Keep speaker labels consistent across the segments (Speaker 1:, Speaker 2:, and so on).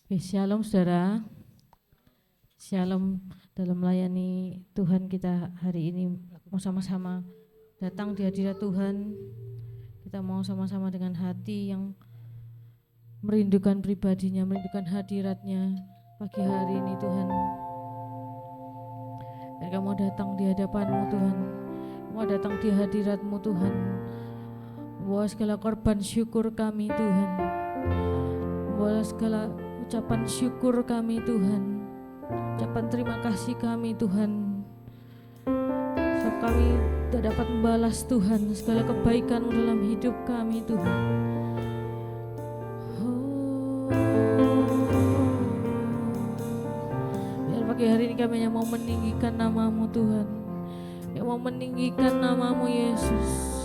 Speaker 1: Oke, Shalom saudara, Shalom dalam melayani Tuhan kita hari ini mau sama-sama datang di hadirat Tuhan. Kita mau sama-sama dengan hati yang merindukan pribadinya, merindukan hadiratnya pagi hari ini Tuhan. Mereka mau datang di hadapan-Mu Tuhan, mau datang di hadirat-Mu Tuhan. Bawa segala korban syukur kami Tuhan, bawa segala ucapan syukur kami Tuhan, ucapan terima kasih kami Tuhan, sebab kami tidak dapat membalas Tuhan segala kebaikan-Mu dalam hidup kami Tuhan. Biar pagi hari ini kami yang mau meninggikan nama-Mu Tuhan, yang mau meninggikan nama-Mu Yesus.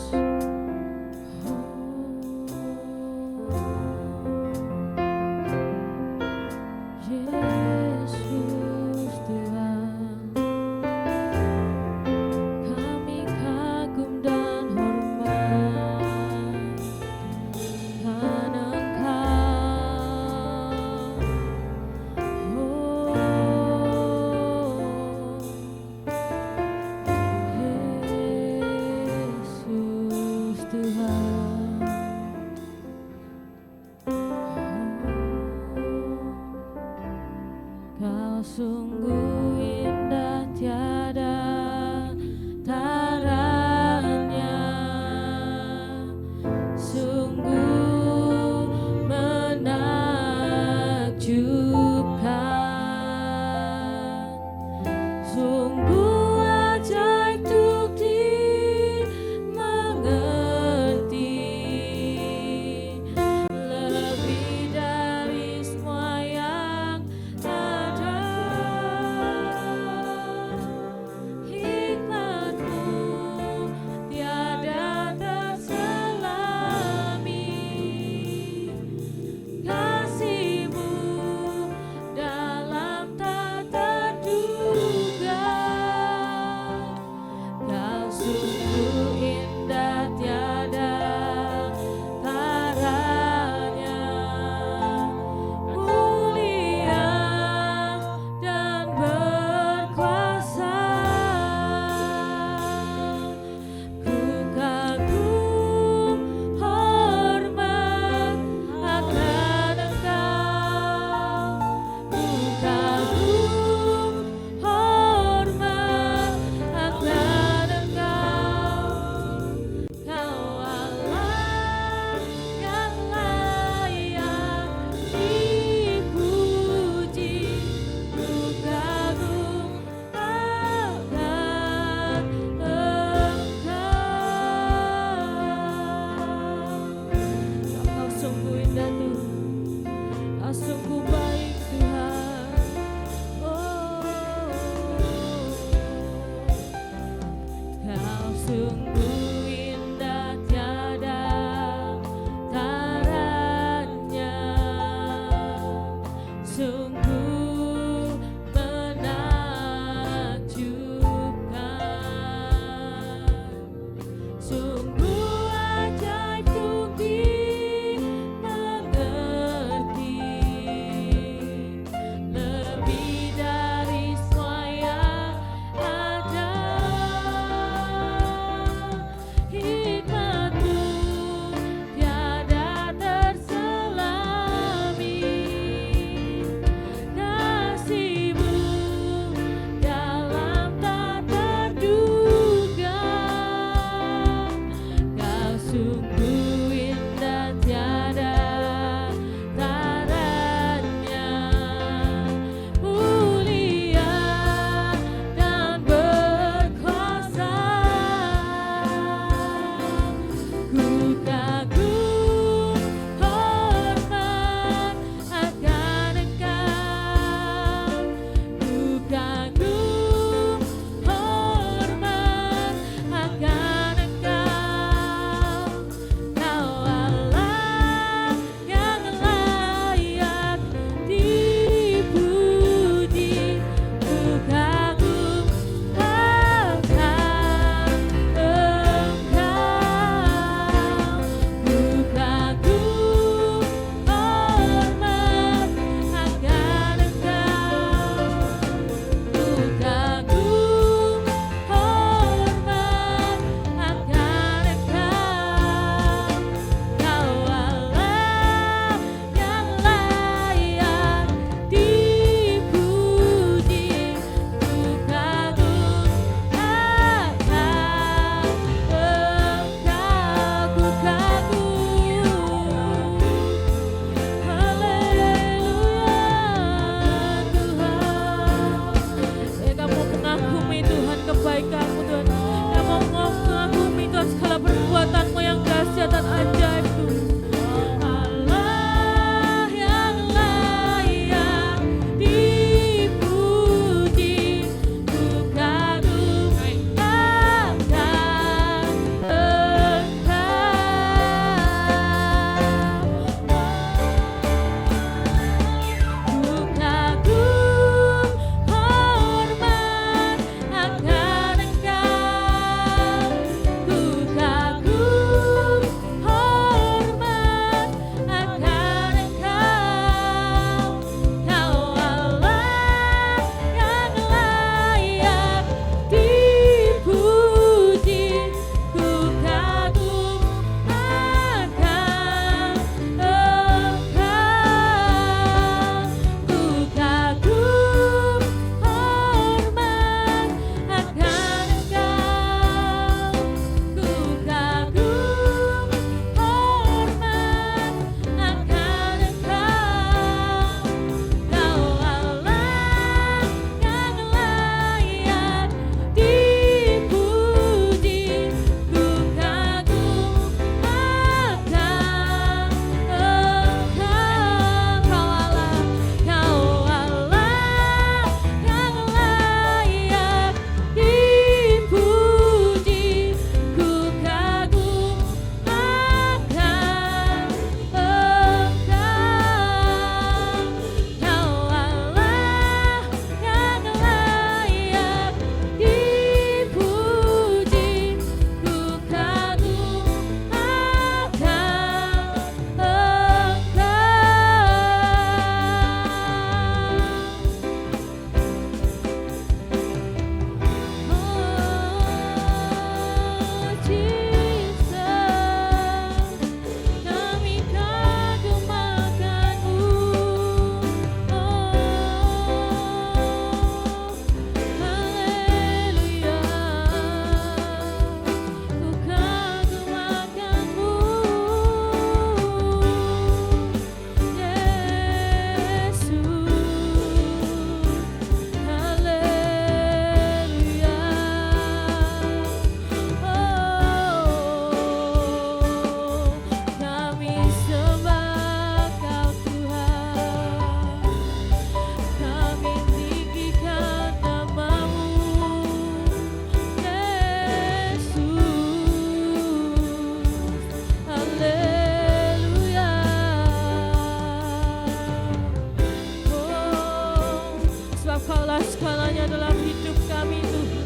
Speaker 1: segalanya dalam hidup kami Tuhan.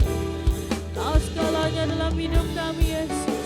Speaker 1: Kau segalanya dalam hidup kami Yesus.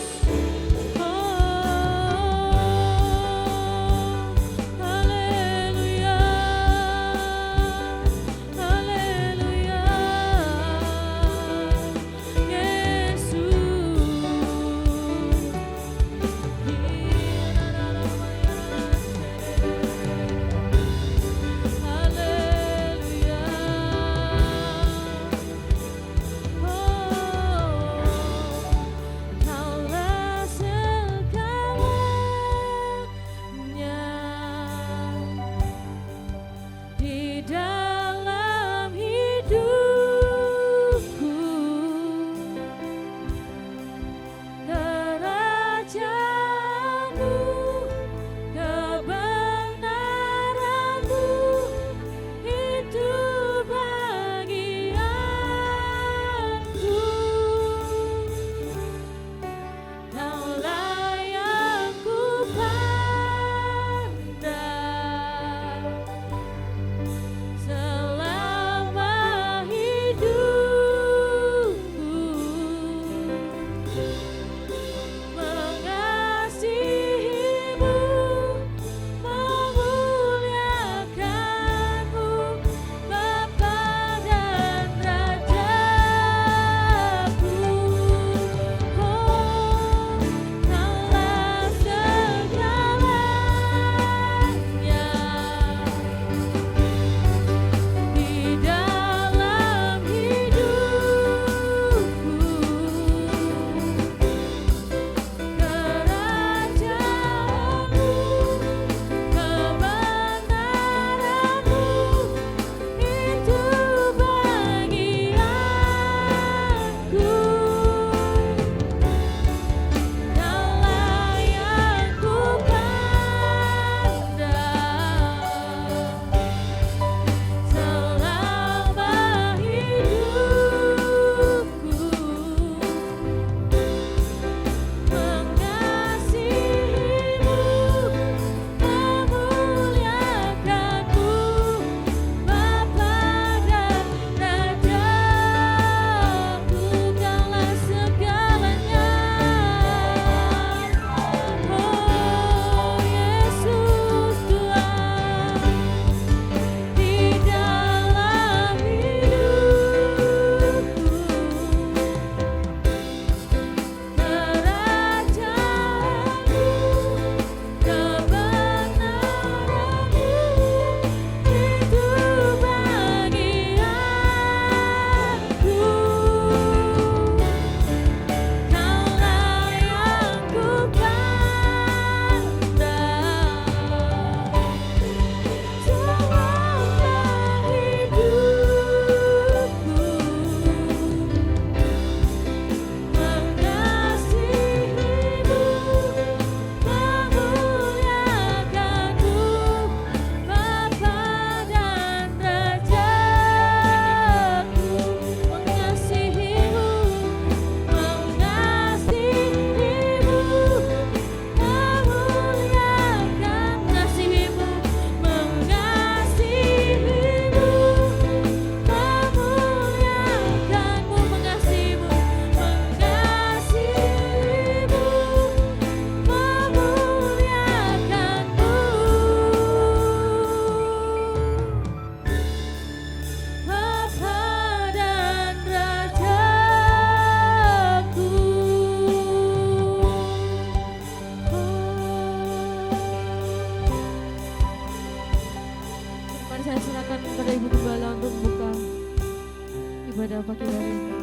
Speaker 1: ibadah pagi hari ini.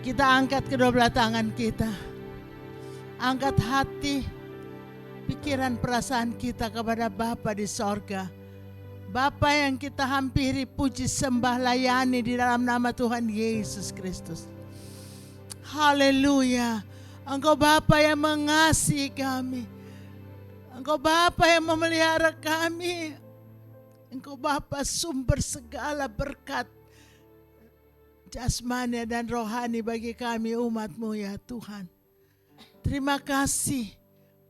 Speaker 2: Kita angkat kedua belah tangan kita. Angkat hati, pikiran, perasaan kita kepada Bapa di sorga. Bapa yang kita hampiri, puji, sembah, layani di dalam nama Tuhan Yesus Kristus. Haleluya. Engkau Bapa yang mengasihi kami. Engkau Bapa yang memelihara kami. Engkau Bapa sumber segala berkat jasmani dan rohani bagi kami umat-Mu ya Tuhan. Terima kasih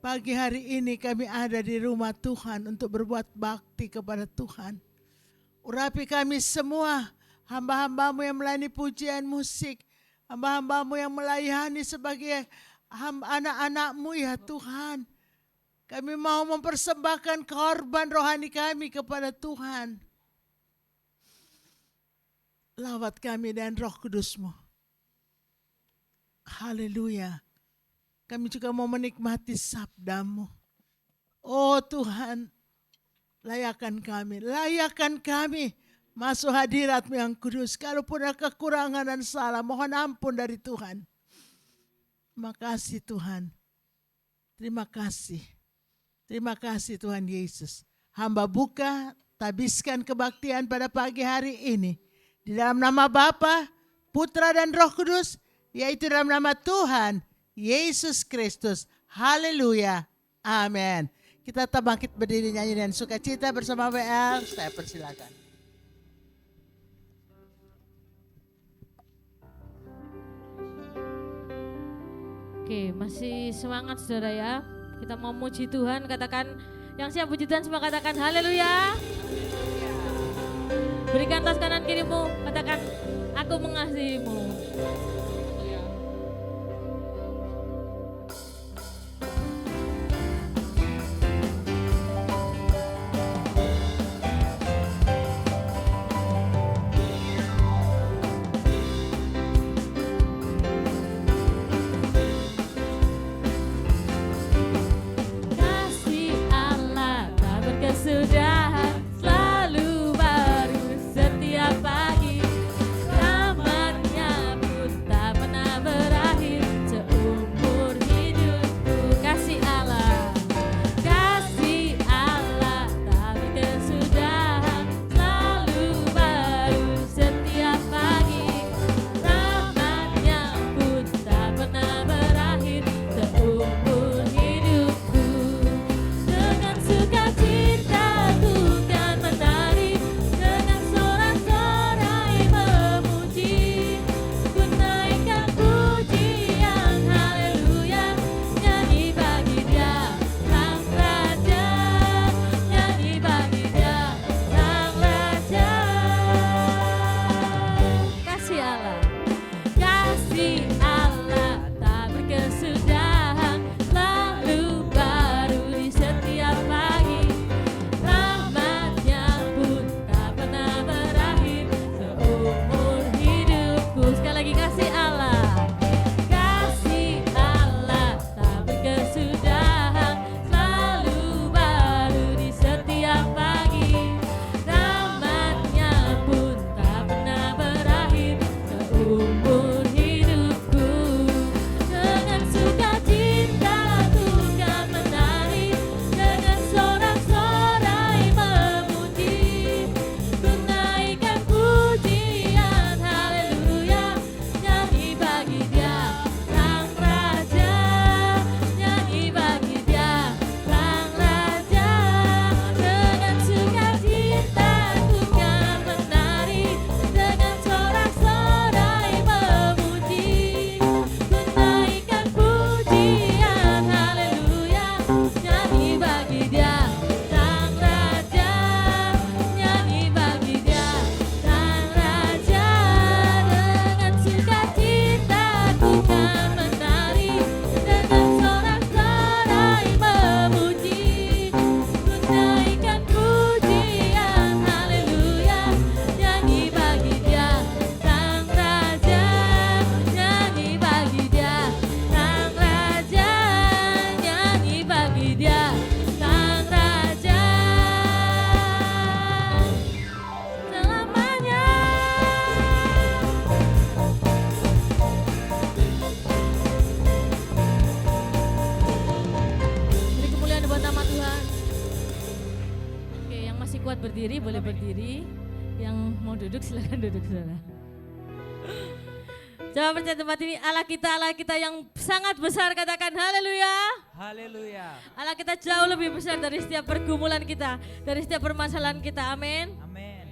Speaker 2: pagi hari ini kami ada di rumah Tuhan untuk berbuat bakti kepada Tuhan. Urapi kami semua, hamba-hambamu yang melayani pujian musik, hamba-hambamu yang melayani sebagai anak-anakmu ya Tuhan. Kami mau mempersembahkan korban rohani kami kepada Tuhan. Lawat kami dan Roh Kudus-Mu. Haleluya. Kami juga mau menikmati sabda-Mu. Oh Tuhan, layakan kami masuk hadirat-Mu yang kudus. Kalaupun ada kekurangan dan salah, mohon ampun dari Tuhan. Terima kasih Tuhan. Terima kasih. Terima kasih Tuhan Yesus. Hamba buka, tabiskan kebaktian pada pagi hari ini. Di dalam nama Bapa, Putra dan Roh Kudus, yaitu dalam nama Tuhan Yesus Kristus. Haleluya. Amin. Kita bangkit berdiri nyanyi dan sukacita bersama WL. Saya persilakan.
Speaker 1: Oke, masih semangat saudara ya. Kita mau muji Tuhan, katakan yang siap puji Tuhan semua katakan haleluya. Berikan tas kanan kirimu, katakan aku mengasihimu. Kesudahan selalu baru setiap pagi, rahmatnya pun tak pernah berakhir seumur hidupku. Kasih Allah tak berkesudahan selalu baru setiap pagi, rahmatnya pun tak pernah berakhir seumur hidupku. Dengan sukacita kan menari, dengan sorak-sorai memuji, ku naikkan pujian haleluya, nyanyi bagi Dia Sang Raja, nyanyi bagi Dia Sang Raja. Kasih Allah tak berkesudahan selalu baru di setiap pagi, rahmatnya pun tak pernah berakhir seumur hidupku. Sekali lagi kasih Allah tak berkesudahan selalu baru di setiap pagi, rahmatnya pun tak pernah berakhir seumur hidupku. Dengan sukacita ku kan menari, dengan sorak-sorai memuji, ku naikkan pujian haleluya, nyanyi bagi Dia Sang Raja, nyanyi bagi Dia Sang Raja. Dengan sukacita ku kan menari, dengan sorak-sorai memuji, ku naikkan pujian haleluya, nyanyi bagi Dia Sang Raja, nyanyi bagi Dia Sang Raja. Dengan sukacita ku kan menari, dengan sorak-sorai memuji, ku naikkan pujian haleluya, nyanyi bagi Dia Sang Raja, nyanyi bagi Dia Sang Raja, nyanyi bagi Dia Sang Raja selamanya. Beri kemuliaan buat nama Tuhan. Oke, yang masih kuat berdiri boleh berdiri. Yang mau duduk silakan duduk saudara. Coba pencet tempat ini, Allah kita yang sangat besar, katakan haleluya.
Speaker 3: Haleluya.
Speaker 1: Allah kita jauh lebih besar dari setiap pergumulan kita, dari setiap permasalahan kita, amin.
Speaker 3: Amin.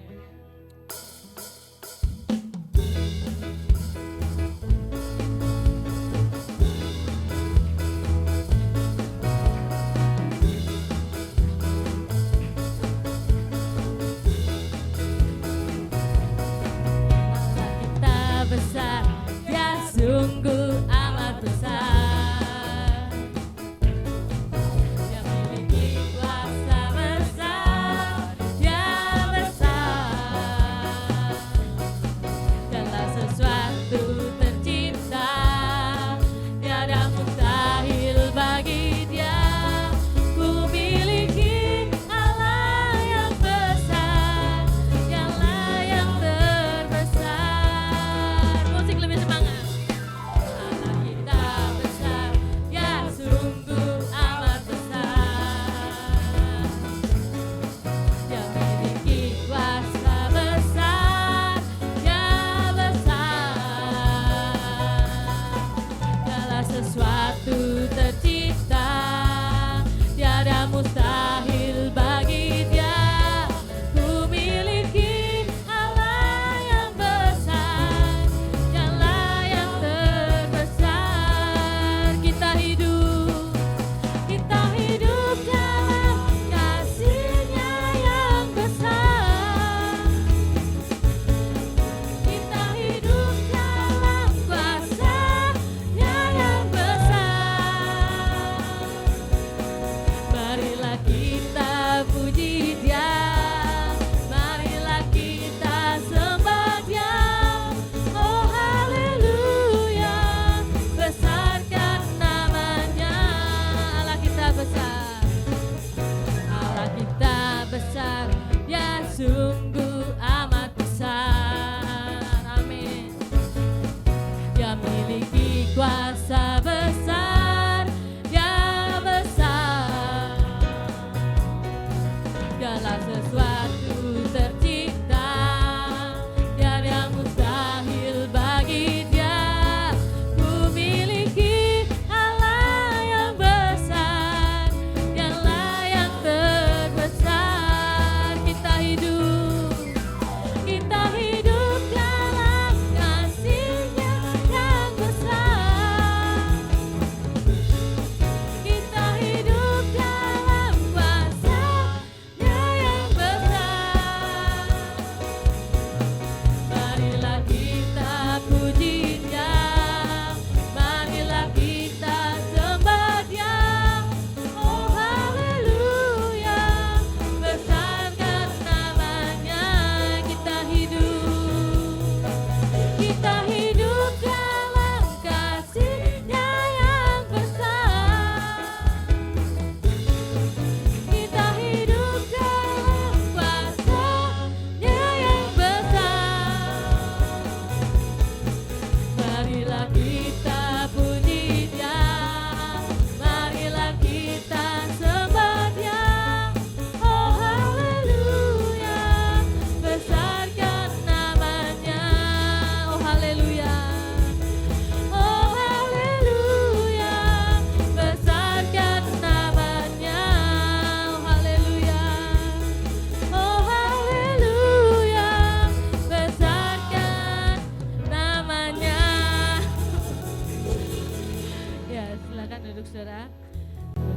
Speaker 1: saudara.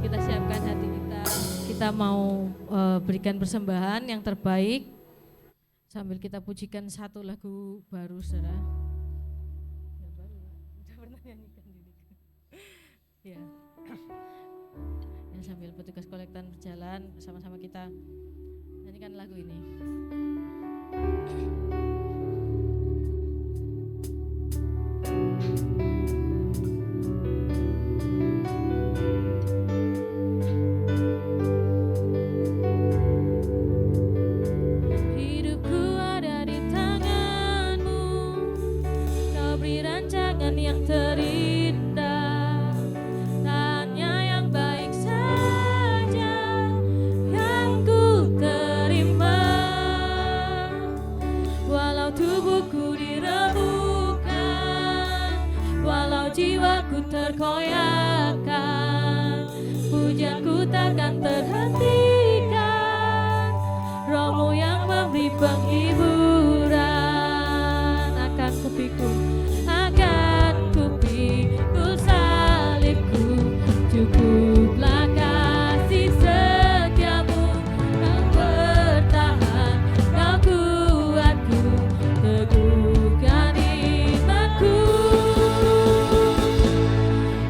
Speaker 1: Kita siapkan hati kita. Kita mau berikan persembahan yang terbaik sambil kita pujikan satu lagu baru, saudara. Udah pernah nyanyikan diri. Ya. Sambil petugas kolektan berjalan, sama-sama kita nyanyikan lagu ini. Hidupku ada di tangan-Mu, Kau beri rancangan yang terindah, tanya yang baik saja yang ku terima. Walau tubuhku diremukkan, walau jiwaku terkoyakkan, pujianku takkan terhentikan. Roh-Mu yang memberi penghiburan, akan kupikul salibku. Cukuplah kasih setiamu, Kau bertahan, Kau kuatku, teguhkan imanku.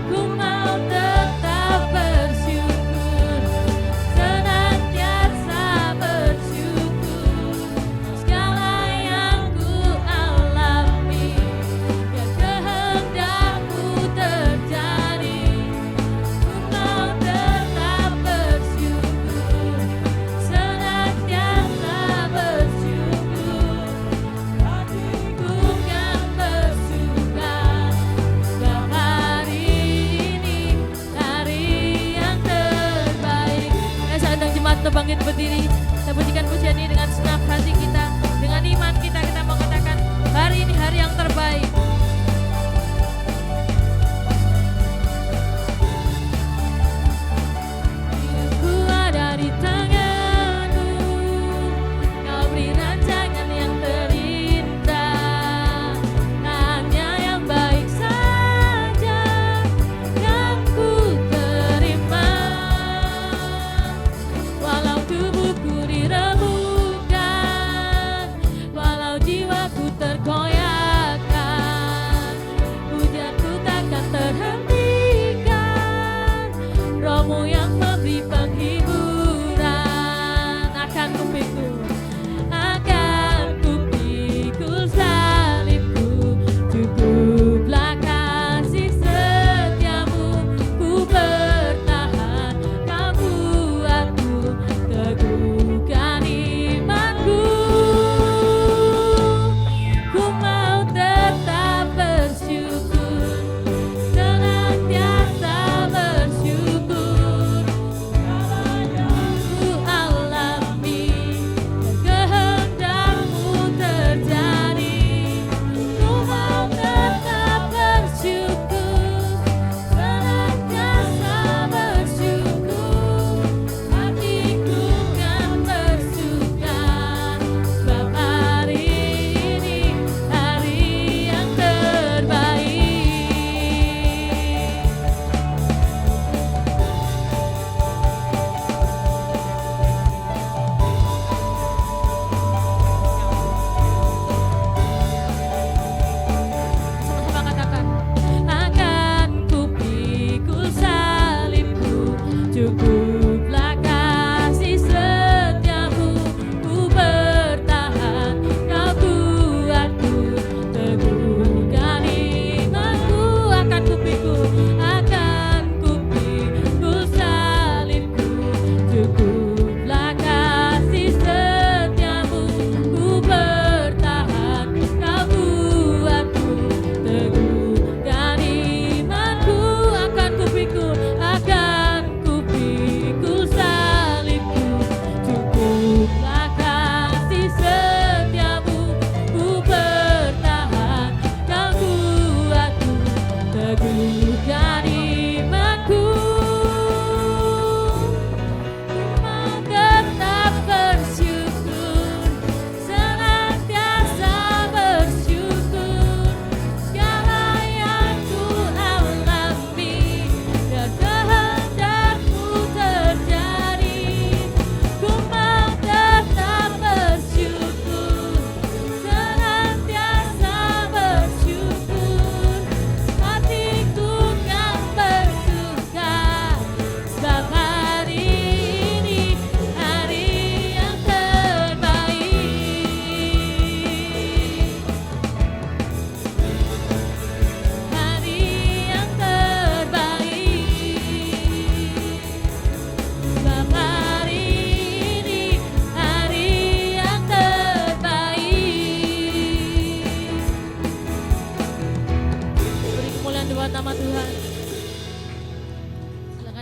Speaker 1: Ku mau tetap bersyukur, senantiasa bersyukur. Segala yang ku alami, biar kehendak-Mu terjadi. Ku mau tetap bersyukur, senantiasa bersyukur. Hatiku kan bersuka, sebab hari ini hari yang terbaik. Seandainya jemaat bangkit berdiri, kita pujikan pujian ini dengan senang hati kita, dengan iman kita mau katakan hari ini hari yang terbaik. Hidupku ada di tangan-Mu, Kau beri rancangan yang terindah, hanya yang baik saja yang ku terima. Walau tubuhku diremukkan,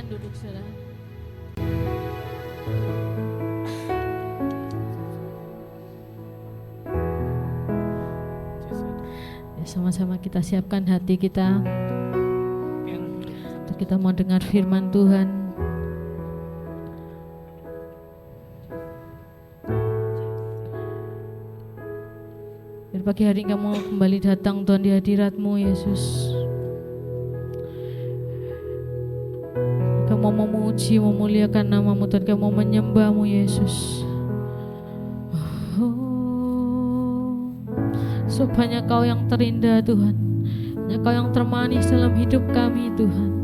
Speaker 1: duduk saudara. Ya, sama-sama kita siapkan hati kita untuk kita mau dengar firman Tuhan. Biar pagi hari kamu kembali datang Tuhan di hadirat-Mu Yesus. Kamu mau memuji, memuliakan nama-Mu Tuhan, kamu mau menyembah-Mu Yesus. Supaya Kau yang terindah Tuhan, hanya Kau yang termanis dalam hidup kami Tuhan.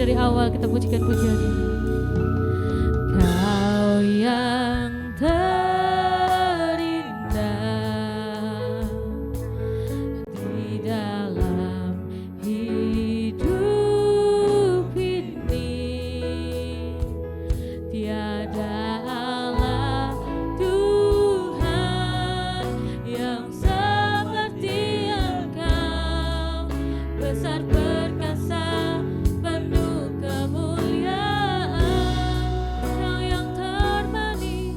Speaker 1: Dari awal kita pujikan pujian ini. Kau yang terindah di dalam hidup ini, tiada Allah Tuhan yang seperti Engkau, besar perkasa penuh kemuliaan. Kau yang termanis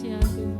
Speaker 1: ya Tuhan.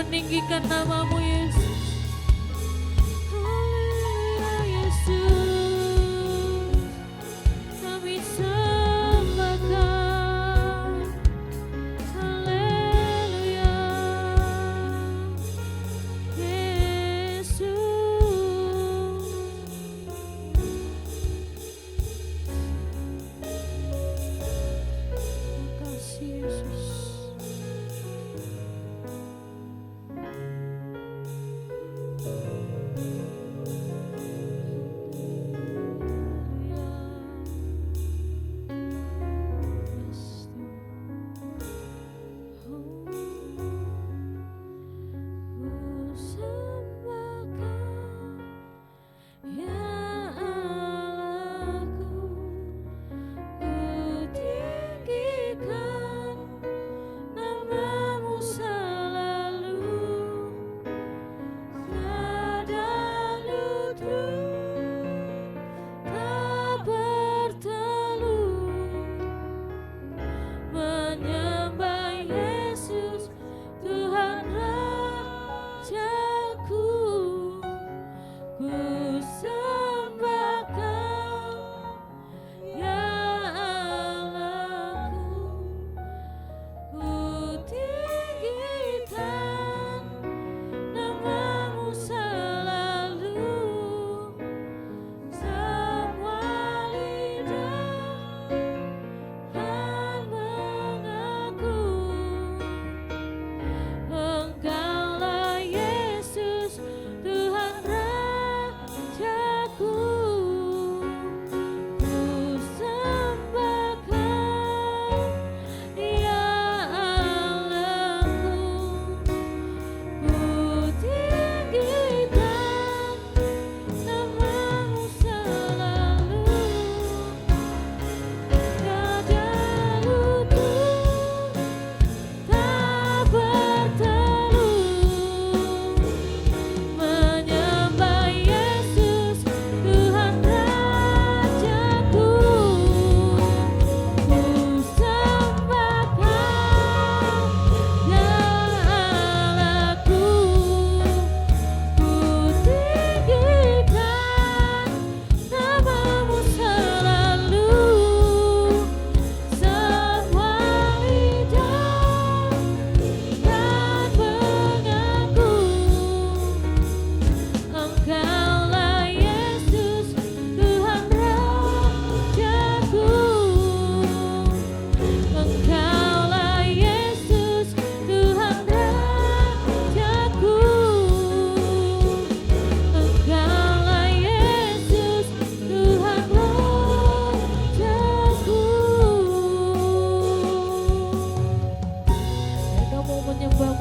Speaker 1: meninggikan nama-Mu Yesus. Haleluya Yesus, kami sembah Kau. Haleluya Yesus. Terima kasih Yesus.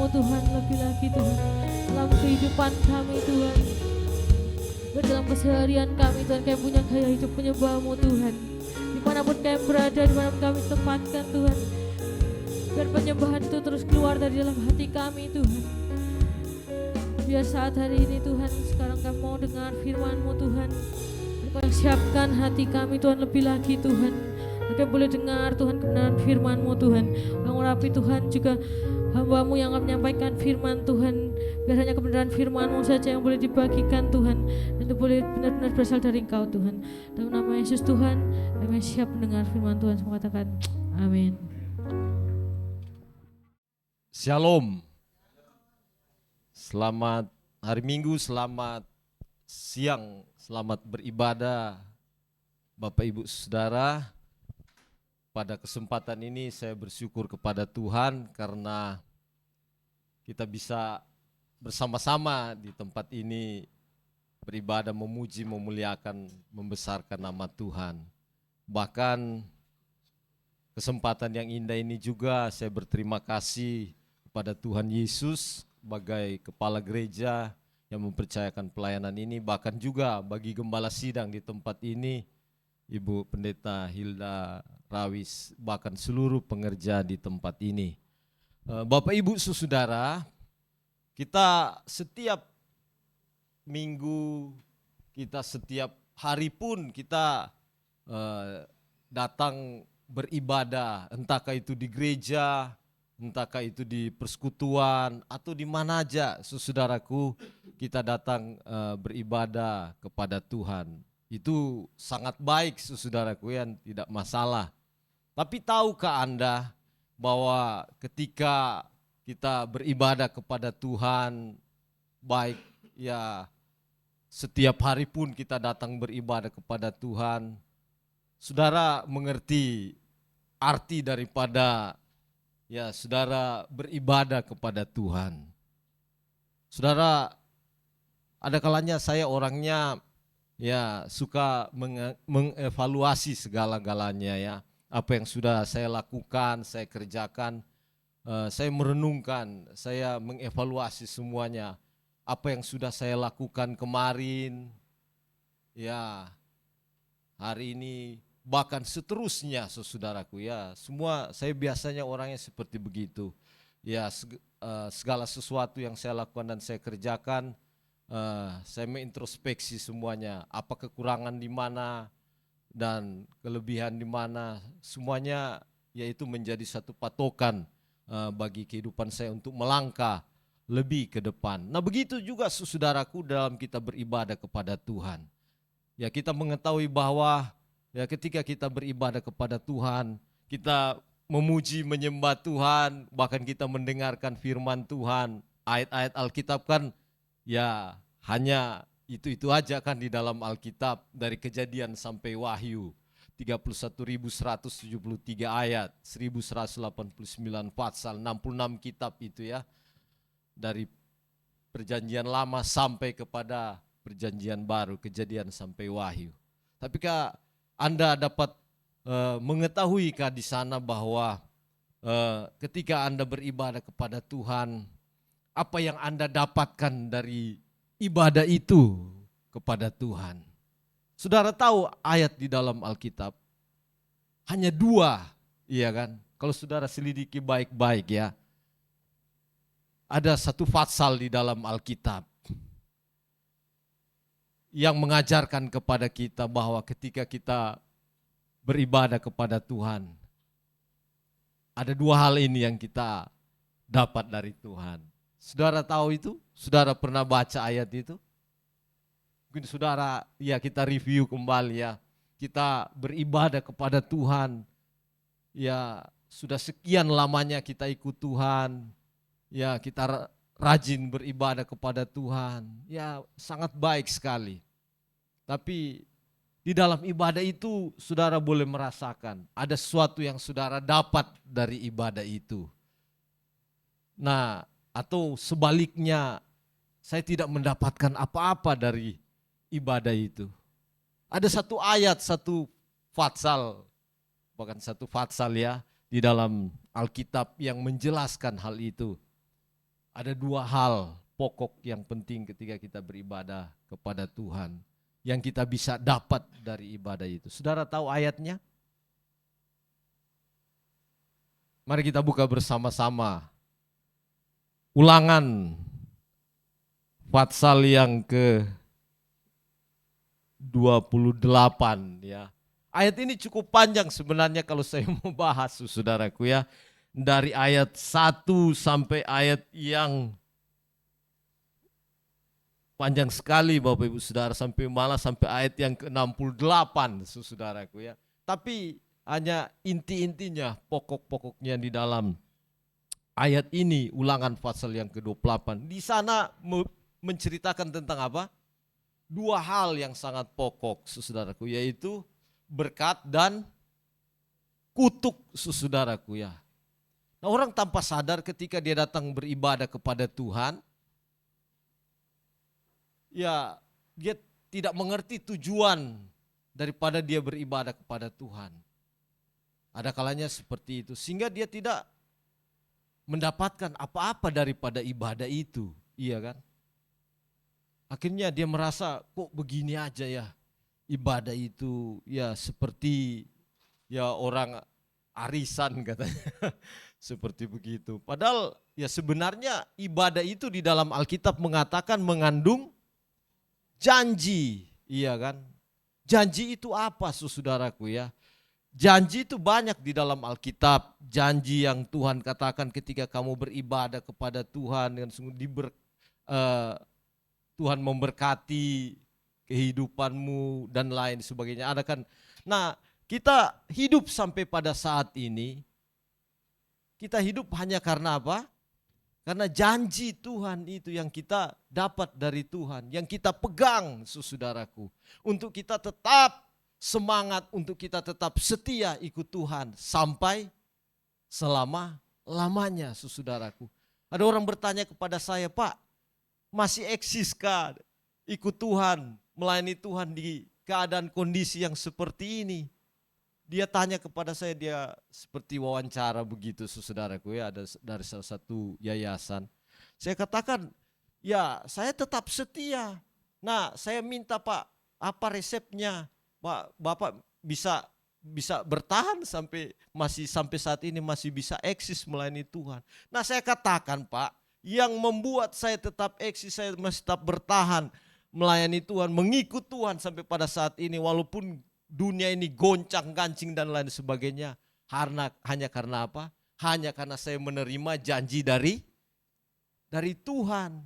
Speaker 1: Tuhan, lebih lagi Tuhan dalam kehidupan kami Tuhan, dalam keseharian kami Tuhan, kami punya gaya hidup menyembah-Mu Tuhan, dimanapun kami berada, dimanapun kami tempatkan Tuhan, biar penyembahan itu terus keluar dari dalam hati kami Tuhan. Biar saat hari ini Tuhan, sekarang kami mau dengar firman-Mu Tuhan, Kau siapkan hati kami Tuhan lebih lagi Tuhan, kami boleh dengar Tuhan kebenaran firman-Mu Tuhan. Kau rapi Tuhan juga hamba-Mu yang akan menyampaikan firman Tuhan, biar hanya kebenaran firman-Mu saja yang boleh dibagikan Tuhan, dan itu boleh benar-benar berasal dari Engkau Tuhan. Dalam nama Yesus Tuhan, kami siap mendengar firman Tuhan. Semua katakan amin.
Speaker 3: Shalom. Selamat hari Minggu, selamat siang, selamat beribadah Bapak Ibu Saudara. Pada kesempatan ini saya bersyukur kepada Tuhan karena kita bisa bersama-sama di tempat ini beribadah, memuji, memuliakan, membesarkan nama Tuhan. Bahkan kesempatan yang indah ini juga saya berterima kasih kepada Tuhan Yesus sebagai kepala gereja yang mempercayakan pelayanan ini, bahkan juga bagi gembala sidang di tempat ini, Ibu Pendeta Hilda Rawis, bahkan seluruh pengerja di tempat ini. Bapak Ibu Saudara, kita setiap minggu, kita setiap hari pun kita datang beribadah, entahkah itu di gereja entahkah itu di persekutuan atau di mana aja, saudaraku, kita datang beribadah kepada Tuhan. Itu sangat baik, saudaraku, yang tidak masalah. Tapi tahukah Anda bahwa ketika kita beribadah kepada Tuhan, baik ya setiap hari pun kita datang beribadah kepada Tuhan, saudara mengerti arti daripada ya saudara beribadah kepada Tuhan. Saudara, ada kalanya saya orangnya ya suka mengevaluasi segala-galanya ya. Apa yang sudah saya lakukan, saya kerjakan, saya merenungkan, saya mengevaluasi semuanya. Apa yang sudah saya lakukan kemarin, ya hari ini, bahkan seterusnya, saudaraku ya. Semua saya biasanya orangnya seperti begitu. Ya segala sesuatu yang saya lakukan dan saya kerjakan, saya mengintrospeksi semuanya. Apa kekurangan di mana dan kelebihan di mana, semuanya yaitu menjadi satu patokan bagi kehidupan saya untuk melangkah lebih ke depan. Nah begitu juga saudaraku dalam kita beribadah kepada Tuhan. Ya kita mengetahui bahwa ya ketika kita beribadah kepada Tuhan, kita memuji menyembah Tuhan, bahkan kita mendengarkan firman Tuhan, ayat-ayat Alkitab kan ya hanya itu aja kan di dalam Alkitab, dari Kejadian sampai Wahyu. 31.173 ayat, 1189 pasal, 66 kitab itu ya. Dari perjanjian lama sampai kepada perjanjian baru, Kejadian sampai Wahyu. Tapi kah Anda dapat mengetahui kah di sana bahwa ketika Anda beribadah kepada Tuhan, apa yang Anda dapatkan dari ibadah itu kepada Tuhan? Saudara tahu ayat di dalam Alkitab hanya 2, iya kan? Kalau saudara selidiki baik-baik ya, ada satu pasal di dalam Alkitab yang mengajarkan kepada kita bahwa ketika kita beribadah kepada Tuhan, ada 2 hal ini yang kita dapat dari Tuhan. Saudara tahu itu? Saudara pernah baca ayat itu? Mungkin saudara, ya kita review kembali ya. Kita beribadah kepada Tuhan, ya sudah sekian lamanya kita ikut Tuhan, ya kita rajin beribadah kepada Tuhan, ya sangat baik sekali. Tapi di dalam ibadah itu saudara boleh merasakan ada sesuatu yang saudara dapat dari ibadah itu. Nah, atau sebaliknya, saya tidak mendapatkan apa-apa dari ibadah itu. Ada satu ayat, satu pasal, bahkan satu pasal ya di dalam Alkitab yang menjelaskan hal itu. Ada 2 hal pokok yang penting ketika kita beribadah kepada Tuhan, yang kita bisa dapat dari ibadah itu. Saudara tahu ayatnya? Mari kita buka bersama-sama. Ulangan pasal yang ke-28 ya. Ayat ini cukup panjang sebenarnya kalau saya mau bahas, saudaraku ya. Dari ayat 1 sampai ayat yang panjang sekali Bapak Ibu Saudara, sampai malah sampai ayat yang ke-68 saudaraku ya. Tapi hanya inti-intinya, pokok-pokoknya di dalam ayat ini, Ulangan pasal yang ke-28. Di sana menceritakan tentang apa? 2 hal yang sangat pokok saudaraku, yaitu berkat dan kutuk saudaraku ya. Nah, orang tanpa sadar ketika dia datang beribadah kepada Tuhan, ya dia tidak mengerti tujuan daripada dia beribadah kepada Tuhan. Ada kalanya seperti itu, sehingga dia tidak mendapatkan apa-apa daripada ibadah itu, iya kan? Akhirnya dia merasa kok begini aja ya ibadah itu, ya seperti ya orang arisan katanya. Seperti begitu. Padahal ya sebenarnya ibadah itu di dalam Alkitab mengatakan mengandung janji, iya kan? Janji itu apa saudaraku ya? Janji itu banyak di dalam Alkitab. Janji yang Tuhan katakan ketika kamu beribadah kepada Tuhan dengan sungguh Tuhan memberkati kehidupanmu dan lain sebagainya. Ada kan? Nah, kita hidup sampai pada saat ini, kita hidup hanya karena apa? Karena janji Tuhan itu yang kita dapat dari Tuhan, yang kita pegang, saudaraku, untuk kita tetap semangat, untuk kita tetap setia ikut Tuhan sampai selama-lamanya, saudaraku. Ada orang bertanya kepada saya, Pak, masih eksiskah ikut Tuhan, melayani Tuhan di keadaan kondisi yang seperti ini? Dia tanya kepada saya, dia seperti wawancara begitu, saudaraku ya, ada dari salah satu yayasan. Saya katakan, ya saya tetap setia. Nah, saya minta Pak, apa resepnya? Pak, Bapak bisa bertahan sampai saat ini masih bisa eksis melayani Tuhan. Nah, saya katakan Pak, yang membuat saya tetap eksis, saya masih tetap bertahan melayani Tuhan, mengikut Tuhan sampai pada saat ini, walaupun dunia ini goncang-gancing dan lain sebagainya, hanya karena apa? Hanya karena saya menerima janji dari Tuhan.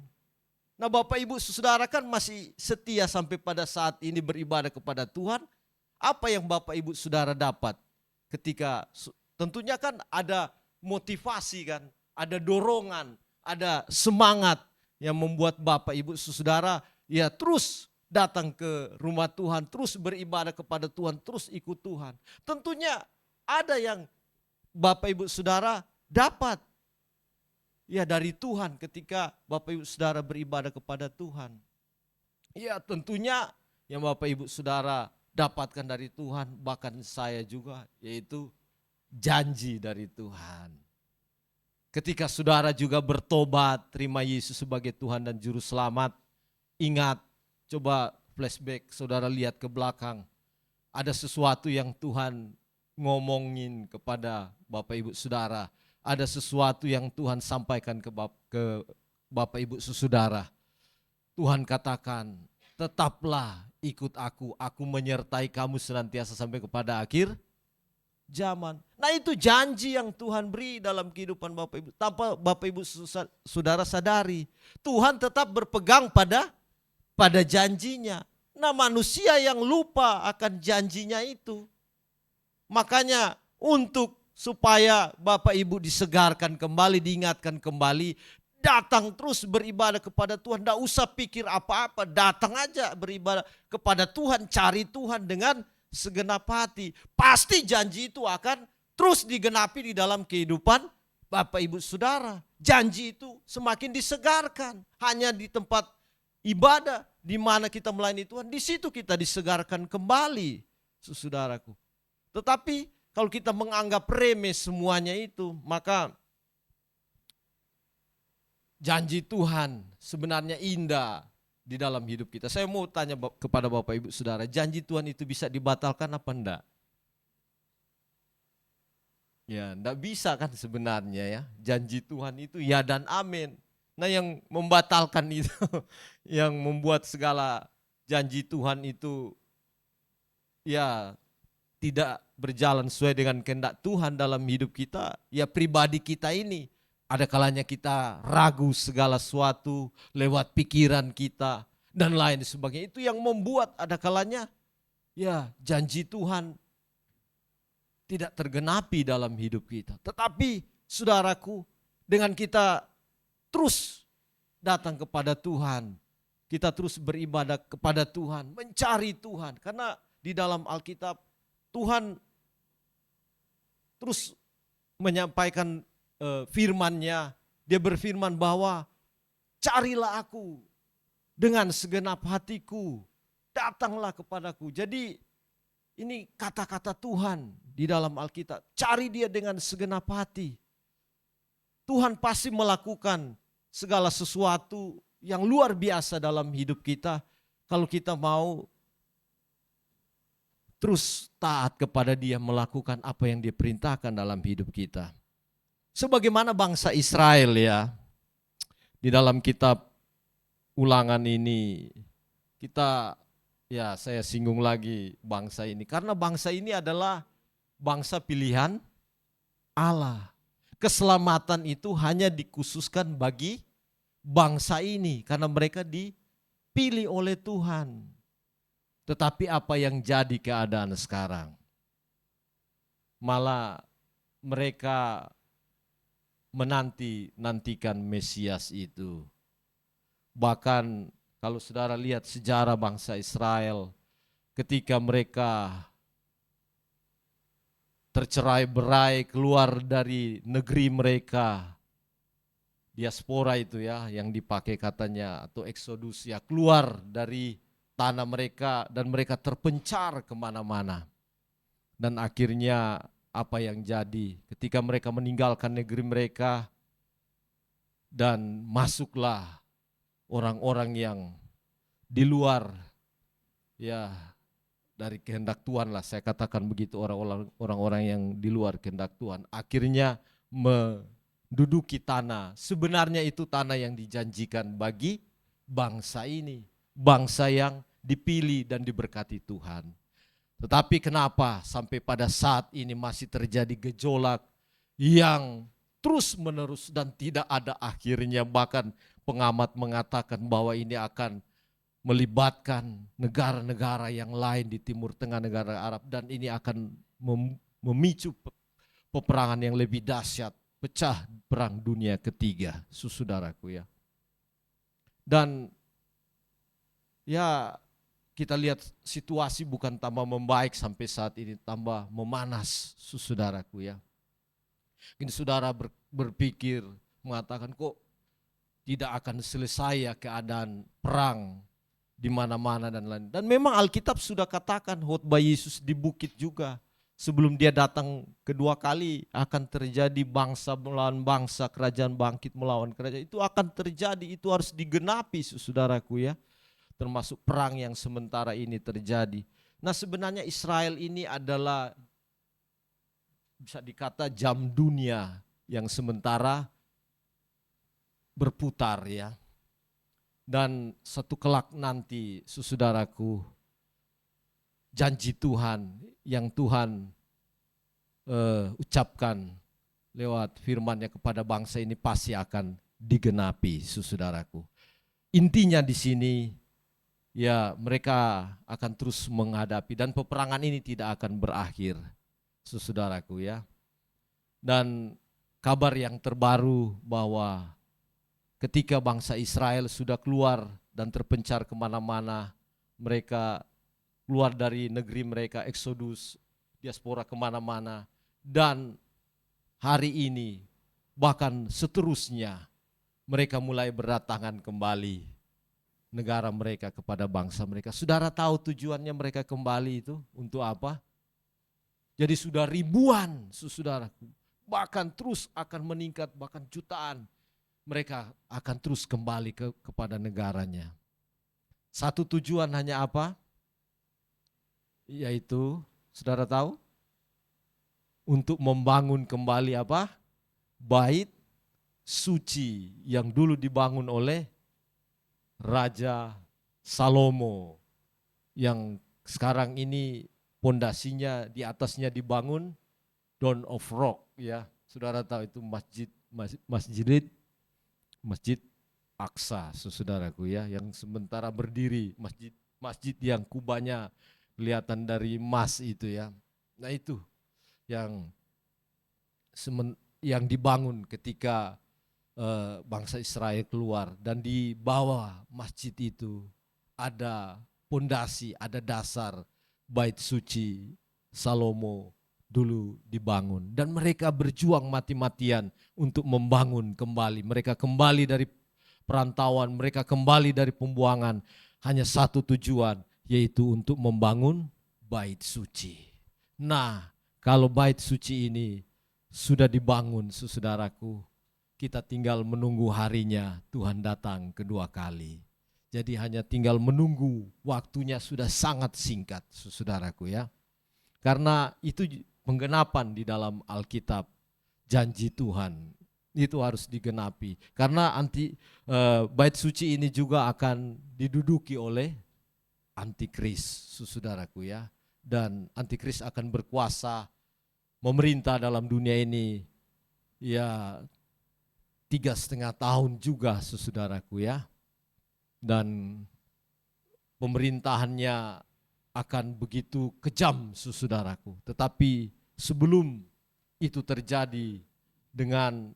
Speaker 3: Nah, Bapak Ibu Saudara kan masih setia sampai pada saat ini beribadah kepada Tuhan. Apa yang Bapak Ibu Saudara dapat ketika tentunya kan ada motivasi kan, ada dorongan, ada semangat yang membuat Bapak Ibu Saudara ya terus datang ke rumah Tuhan, terus beribadah kepada Tuhan, terus ikut Tuhan. Tentunya ada yang Bapak Ibu Saudara dapat ya dari Tuhan ketika Bapak Ibu Saudara beribadah kepada Tuhan. Ya tentunya yang Bapak Ibu Saudara dapatkan dari Tuhan, bahkan saya juga, yaitu janji dari Tuhan. Ketika saudara juga bertobat, terima Yesus sebagai Tuhan dan Juru Selamat, ingat, coba flashback, saudara lihat ke belakang. Ada sesuatu yang Tuhan ngomongin kepada Bapak Ibu Saudara. Ada sesuatu yang Tuhan sampaikan ke Bapak Ibu Saudara. Tuhan katakan, tetaplah ikut aku menyertai kamu senantiasa sampai kepada akhir zaman. Nah, itu janji yang Tuhan beri dalam kehidupan Bapak Ibu. Tanpa Bapak Ibu Saudara sadari, Tuhan tetap berpegang pada janjinya. Nah, manusia yang lupa akan janjinya itu. Makanya supaya Bapak Ibu disegarkan kembali, diingatkan kembali, datang terus beribadah kepada Tuhan. Tidak usah pikir apa-apa, datang aja beribadah kepada Tuhan, cari Tuhan dengan segenap hati. Pasti janji itu akan terus digenapi di dalam kehidupan Bapak Ibu Saudara. Janji itu semakin disegarkan. Hanya di tempat ibadah, di mana kita melayani Tuhan, di situ kita disegarkan kembali, saudaraku. Tetapi kalau kita menganggap remeh semuanya itu, maka janji Tuhan sebenarnya indah di dalam hidup kita. Saya mau tanya kepada Bapak Ibu Saudara, janji Tuhan itu bisa dibatalkan apa enggak? Ya, enggak bisa kan sebenarnya ya. Janji Tuhan itu ya dan amin. Nah, yang membatalkan itu, yang membuat segala janji Tuhan itu ya tidak berjalan sesuai dengan kehendak Tuhan dalam hidup kita, ya pribadi kita ini. Ada kalanya kita ragu segala sesuatu lewat pikiran kita dan lain sebagainya. Itu yang membuat ada kalanya ya janji Tuhan tidak tergenapi dalam hidup kita. Tetapi saudaraku, dengan kita terus datang kepada Tuhan, kita terus beribadah kepada Tuhan, mencari Tuhan. Karena di dalam Alkitab Tuhan terus menyampaikan firman-Nya. Dia berfirman bahwa carilah aku dengan segenap hatiku, datanglah kepadaku. Jadi ini kata-kata Tuhan di dalam Alkitab. Cari Dia dengan segenap hati. Tuhan pasti melakukan segala sesuatu yang luar biasa dalam hidup kita kalau kita mau terus taat kepada Dia, melakukan apa yang Dia perintahkan dalam hidup kita. Sebagaimana bangsa Israel ya, di dalam kitab Ulangan ini saya singgung lagi bangsa ini. Karena bangsa ini adalah bangsa pilihan Allah. Keselamatan itu hanya dikhususkan bagi bangsa ini karena mereka dipilih oleh Tuhan. Tetapi apa yang jadi keadaan sekarang? Malah mereka menantikan Mesias itu. Bahkan kalau saudara lihat sejarah bangsa Israel, ketika mereka tercerai-berai keluar dari negeri mereka, diaspora itu ya yang dipakai katanya, atau eksodus ya, keluar dari tanah mereka dan mereka terpencar kemana-mana. Dan akhirnya apa yang jadi ketika mereka meninggalkan negeri mereka dan masuklah orang-orang yang di luar ya dari kehendak Tuhan lah, saya katakan begitu, orang-orang yang di luar kehendak Tuhan akhirnya menduduki tanah. Sebenarnya itu tanah yang dijanjikan bagi bangsa ini, bangsa yang dipilih dan diberkati Tuhan. Tetapi kenapa sampai pada saat ini masih terjadi gejolak yang terus menerus dan tidak ada akhirnya. Bahkan pengamat mengatakan bahwa ini akan melibatkan negara-negara yang lain di Timur Tengah, negara Arab, dan ini akan memicu peperangan yang lebih dahsyat, pecah perang dunia ketiga, saudaraku ya. Dan ya kita lihat situasi bukan tambah membaik sampai saat ini, tambah memanas, saudaraku ya. Ini saudara berpikir, mengatakan kok tidak akan selesai ya keadaan perang di mana-mana dan lain. Dan memang Alkitab sudah katakan khotbah Yesus di bukit juga. Sebelum dia datang kedua kali akan terjadi bangsa melawan bangsa, kerajaan bangkit melawan kerajaan. Itu akan terjadi, itu harus digenapi saudaraku ya. Termasuk perang yang sementara ini terjadi. Nah sebenarnya Israel ini adalah bisa dikata jam dunia yang sementara berputar ya. Dan satu kelak nanti saudaraku, janji Tuhan yang Tuhan ucapkan lewat firman-Nya kepada bangsa ini pasti akan digenapi saudaraku. Intinya di sini ya mereka akan terus menghadapi dan peperangan ini tidak akan berakhir saudaraku ya. Dan kabar yang terbaru bahwa ketika bangsa Israel sudah keluar dan terpencar kemana-mana, mereka keluar dari negeri mereka, eksodus, diaspora kemana-mana. Dan hari ini, bahkan seterusnya, mereka mulai berdatangan kembali negara mereka kepada bangsa mereka. Saudara tahu tujuannya mereka kembali itu untuk apa? Jadi sudah ribuan, saudaraku, bahkan terus akan meningkat, bahkan jutaan. Mereka akan terus kembali kepada negaranya. Satu tujuan hanya apa? Yaitu, saudara tahu? Untuk membangun kembali apa? Bait suci yang dulu dibangun oleh Raja Salomo. Yang sekarang ini pondasinya di atasnya dibangun Dome of Rock ya. Saudara tahu itu Masjid Aqsa, saudaraku ya, yang sementara berdiri, masjid yang kubahnya kelihatan dari emas itu ya. Nah itu yang dibangun ketika bangsa Israel keluar, dan di bawah masjid itu ada pondasi, ada dasar bait suci Salomo dulu dibangun, dan mereka berjuang mati-matian untuk membangun kembali. Mereka kembali dari perantauan, mereka kembali dari pembuangan, hanya satu tujuan, yaitu untuk membangun bait suci. Nah, kalau bait suci ini sudah dibangun, saudaraku, kita tinggal menunggu harinya Tuhan datang kedua kali. Jadi hanya tinggal menunggu, waktunya sudah sangat singkat, saudaraku ya. Karena itu penggenapan di dalam Alkitab, janji Tuhan itu harus digenapi. Karena bait suci ini juga akan diduduki oleh antikris, saudaraku ya. Dan antikris akan berkuasa memerintah dalam dunia ini ya 3,5 tahun juga saudaraku ya. Dan pemerintahannya akan begitu kejam saudaraku. Tetapi sebelum itu terjadi dengan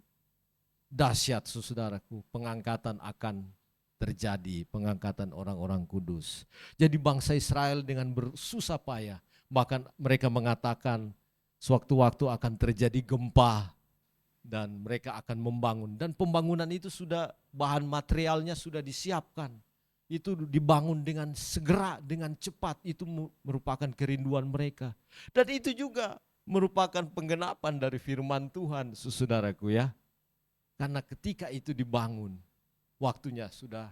Speaker 3: dahsyat saudaraku, pengangkatan akan terjadi, pengangkatan orang-orang kudus. Jadi bangsa Israel dengan bersusah payah, bahkan mereka mengatakan sewaktu-waktu akan terjadi gempa dan mereka akan membangun. Dan pembangunan itu sudah, bahan materialnya sudah disiapkan. Itu dibangun dengan segera, dengan cepat. Itu merupakan kerinduan mereka. Dan itu juga merupakan penggenapan dari firman Tuhan, saudaraku ya. Karena ketika itu dibangun, waktunya sudah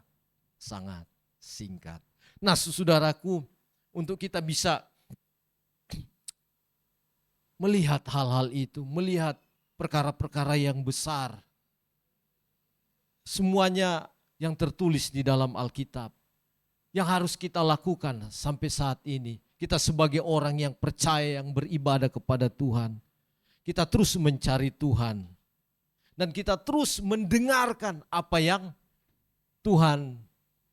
Speaker 3: sangat singkat. Nah, saudaraku, untuk kita bisa melihat hal-hal itu, melihat perkara-perkara yang besar, semuanya yang tertulis di dalam Alkitab, yang harus kita lakukan sampai saat ini. Kita sebagai orang yang percaya, yang beribadah kepada Tuhan, kita terus mencari Tuhan. Dan kita terus mendengarkan apa yang Tuhan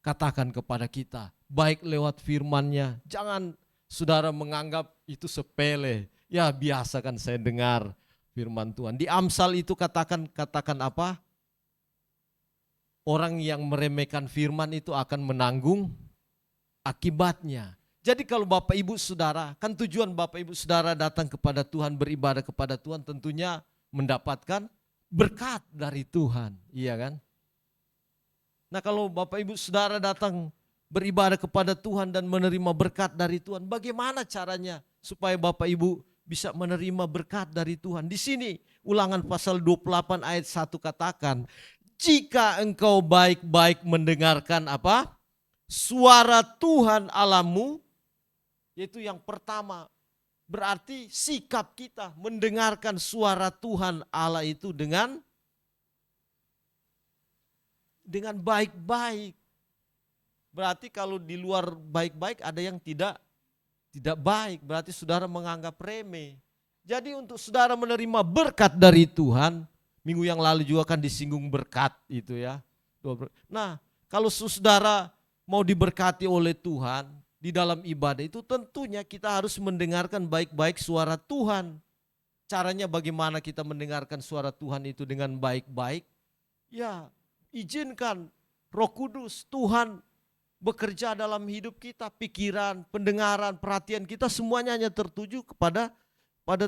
Speaker 3: katakan kepada kita. Baik lewat firman-Nya. Jangan saudara menganggap itu sepele. Ya biasa kan saya dengar firman Tuhan. Di Amsal itu katakan apa? Orang yang meremehkan firman itu akan menanggung akibatnya. Jadi kalau Bapak Ibu Saudara, kan tujuan Bapak Ibu Saudara datang kepada Tuhan, beribadah kepada Tuhan tentunya mendapatkan berkat dari Tuhan, iya kan? Nah kalau Bapak Ibu Saudara datang beribadah kepada Tuhan dan menerima berkat dari Tuhan, bagaimana caranya supaya Bapak Ibu bisa menerima berkat dari Tuhan? Di sini Ulangan pasal 28 ayat 1 katakan, jika engkau baik-baik mendengarkan apa? Suara Tuhan Allahmu, yaitu yang pertama. Berarti sikap kita mendengarkan suara Tuhan Allah itu dengan baik-baik. Berarti kalau di luar baik-baik ada yang tidak baik. Berarti saudara menganggap remeh. Jadi untuk saudara menerima berkat dari Tuhan, minggu yang lalu juga kan disinggung berkat itu ya. Nah kalau saudara mau diberkati oleh Tuhan, di dalam ibadah itu tentunya kita harus mendengarkan baik-baik suara Tuhan. Caranya bagaimana kita mendengarkan suara Tuhan itu dengan baik-baik? Ya, izinkan Roh Kudus, Tuhan bekerja dalam hidup kita, pikiran, pendengaran, perhatian kita semuanya hanya tertuju kepada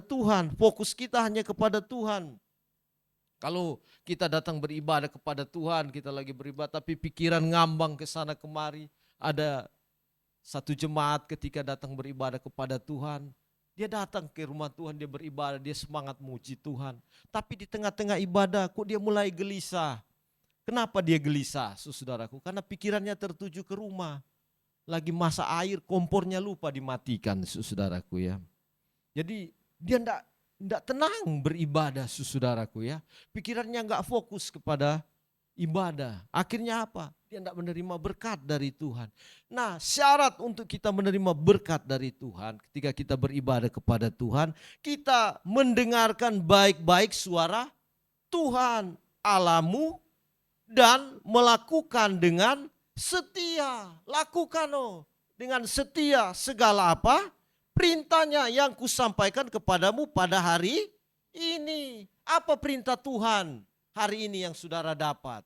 Speaker 3: Tuhan. Fokus kita hanya kepada Tuhan. Kalau kita datang beribadah kepada Tuhan, kita lagi beribadah tapi pikiran ngambang ke sana kemari, ada satu jemaat ketika datang beribadah kepada Tuhan, dia datang ke rumah Tuhan, dia beribadah, dia semangat memuji Tuhan. Tapi di tengah-tengah ibadah kok dia mulai gelisah. Kenapa dia gelisah, saudaraku? Karena pikirannya tertuju ke rumah. Lagi masak air, kompornya lupa dimatikan, saudaraku ya. Jadi dia enggak tenang beribadah, saudaraku ya. Pikirannya enggak fokus kepada ibadah. Akhirnya apa? Dia tidak menerima berkat dari Tuhan. Nah, syarat untuk kita menerima berkat dari Tuhan, ketika kita beribadah kepada Tuhan, kita mendengarkan baik-baik suara Tuhan Allahmu dan melakukan dengan setia. Lakukan dengan setia segala apa? Perintahnya yang kusampaikan kepadamu pada hari ini. Apa perintah Tuhan hari ini yang saudara dapat?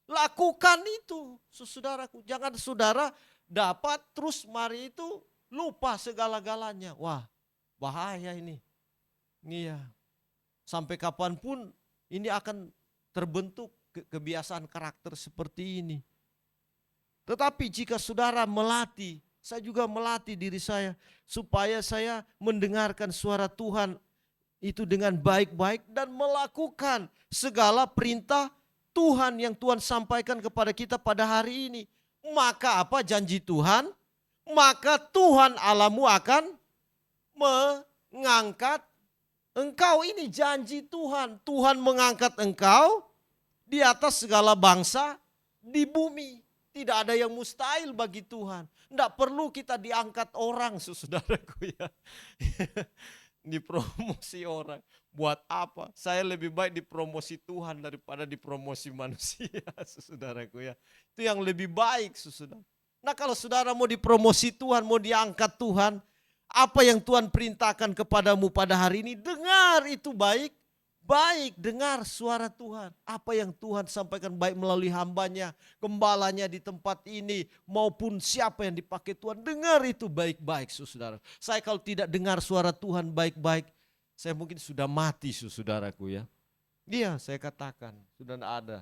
Speaker 3: Lakukan itu, saudaraku. Jangan saudara dapat terus mari itu lupa segala-galanya. Wah, bahaya ini. Iya. Sampai kapanpun ini akan terbentuk kebiasaan karakter seperti ini. Tetapi jika saudara melatih, saya juga melatih diri saya supaya saya mendengarkan suara Tuhan itu dengan baik-baik dan melakukan segala perintah Tuhan yang Tuhan sampaikan kepada kita pada hari ini. Maka apa janji Tuhan? Maka Tuhan Allahmu akan mengangkat engkau. Ini janji Tuhan. Tuhan mengangkat engkau di atas segala bangsa di bumi. Tidak ada yang mustahil bagi Tuhan. Tidak perlu kita diangkat orang, saudaraku ya. dipromosi orang. Buat apa? Saya lebih baik dipromosi Tuhan daripada dipromosi manusia, saudaraku ya. Itu yang lebih baik, saudara. Nah kalau saudara mau dipromosi Tuhan, mau diangkat Tuhan, apa yang Tuhan perintahkan kepadamu pada hari ini, dengar itu baik. Baik, dengar suara Tuhan. Apa yang Tuhan sampaikan baik melalui hambanya, gembalanya di tempat ini, maupun siapa yang dipakai Tuhan. Dengar itu baik-baik, saudara. Saya kalau tidak dengar suara Tuhan baik-baik, saya mungkin sudah mati, saudaraku ya. Iya, saya katakan, sudah tidak ada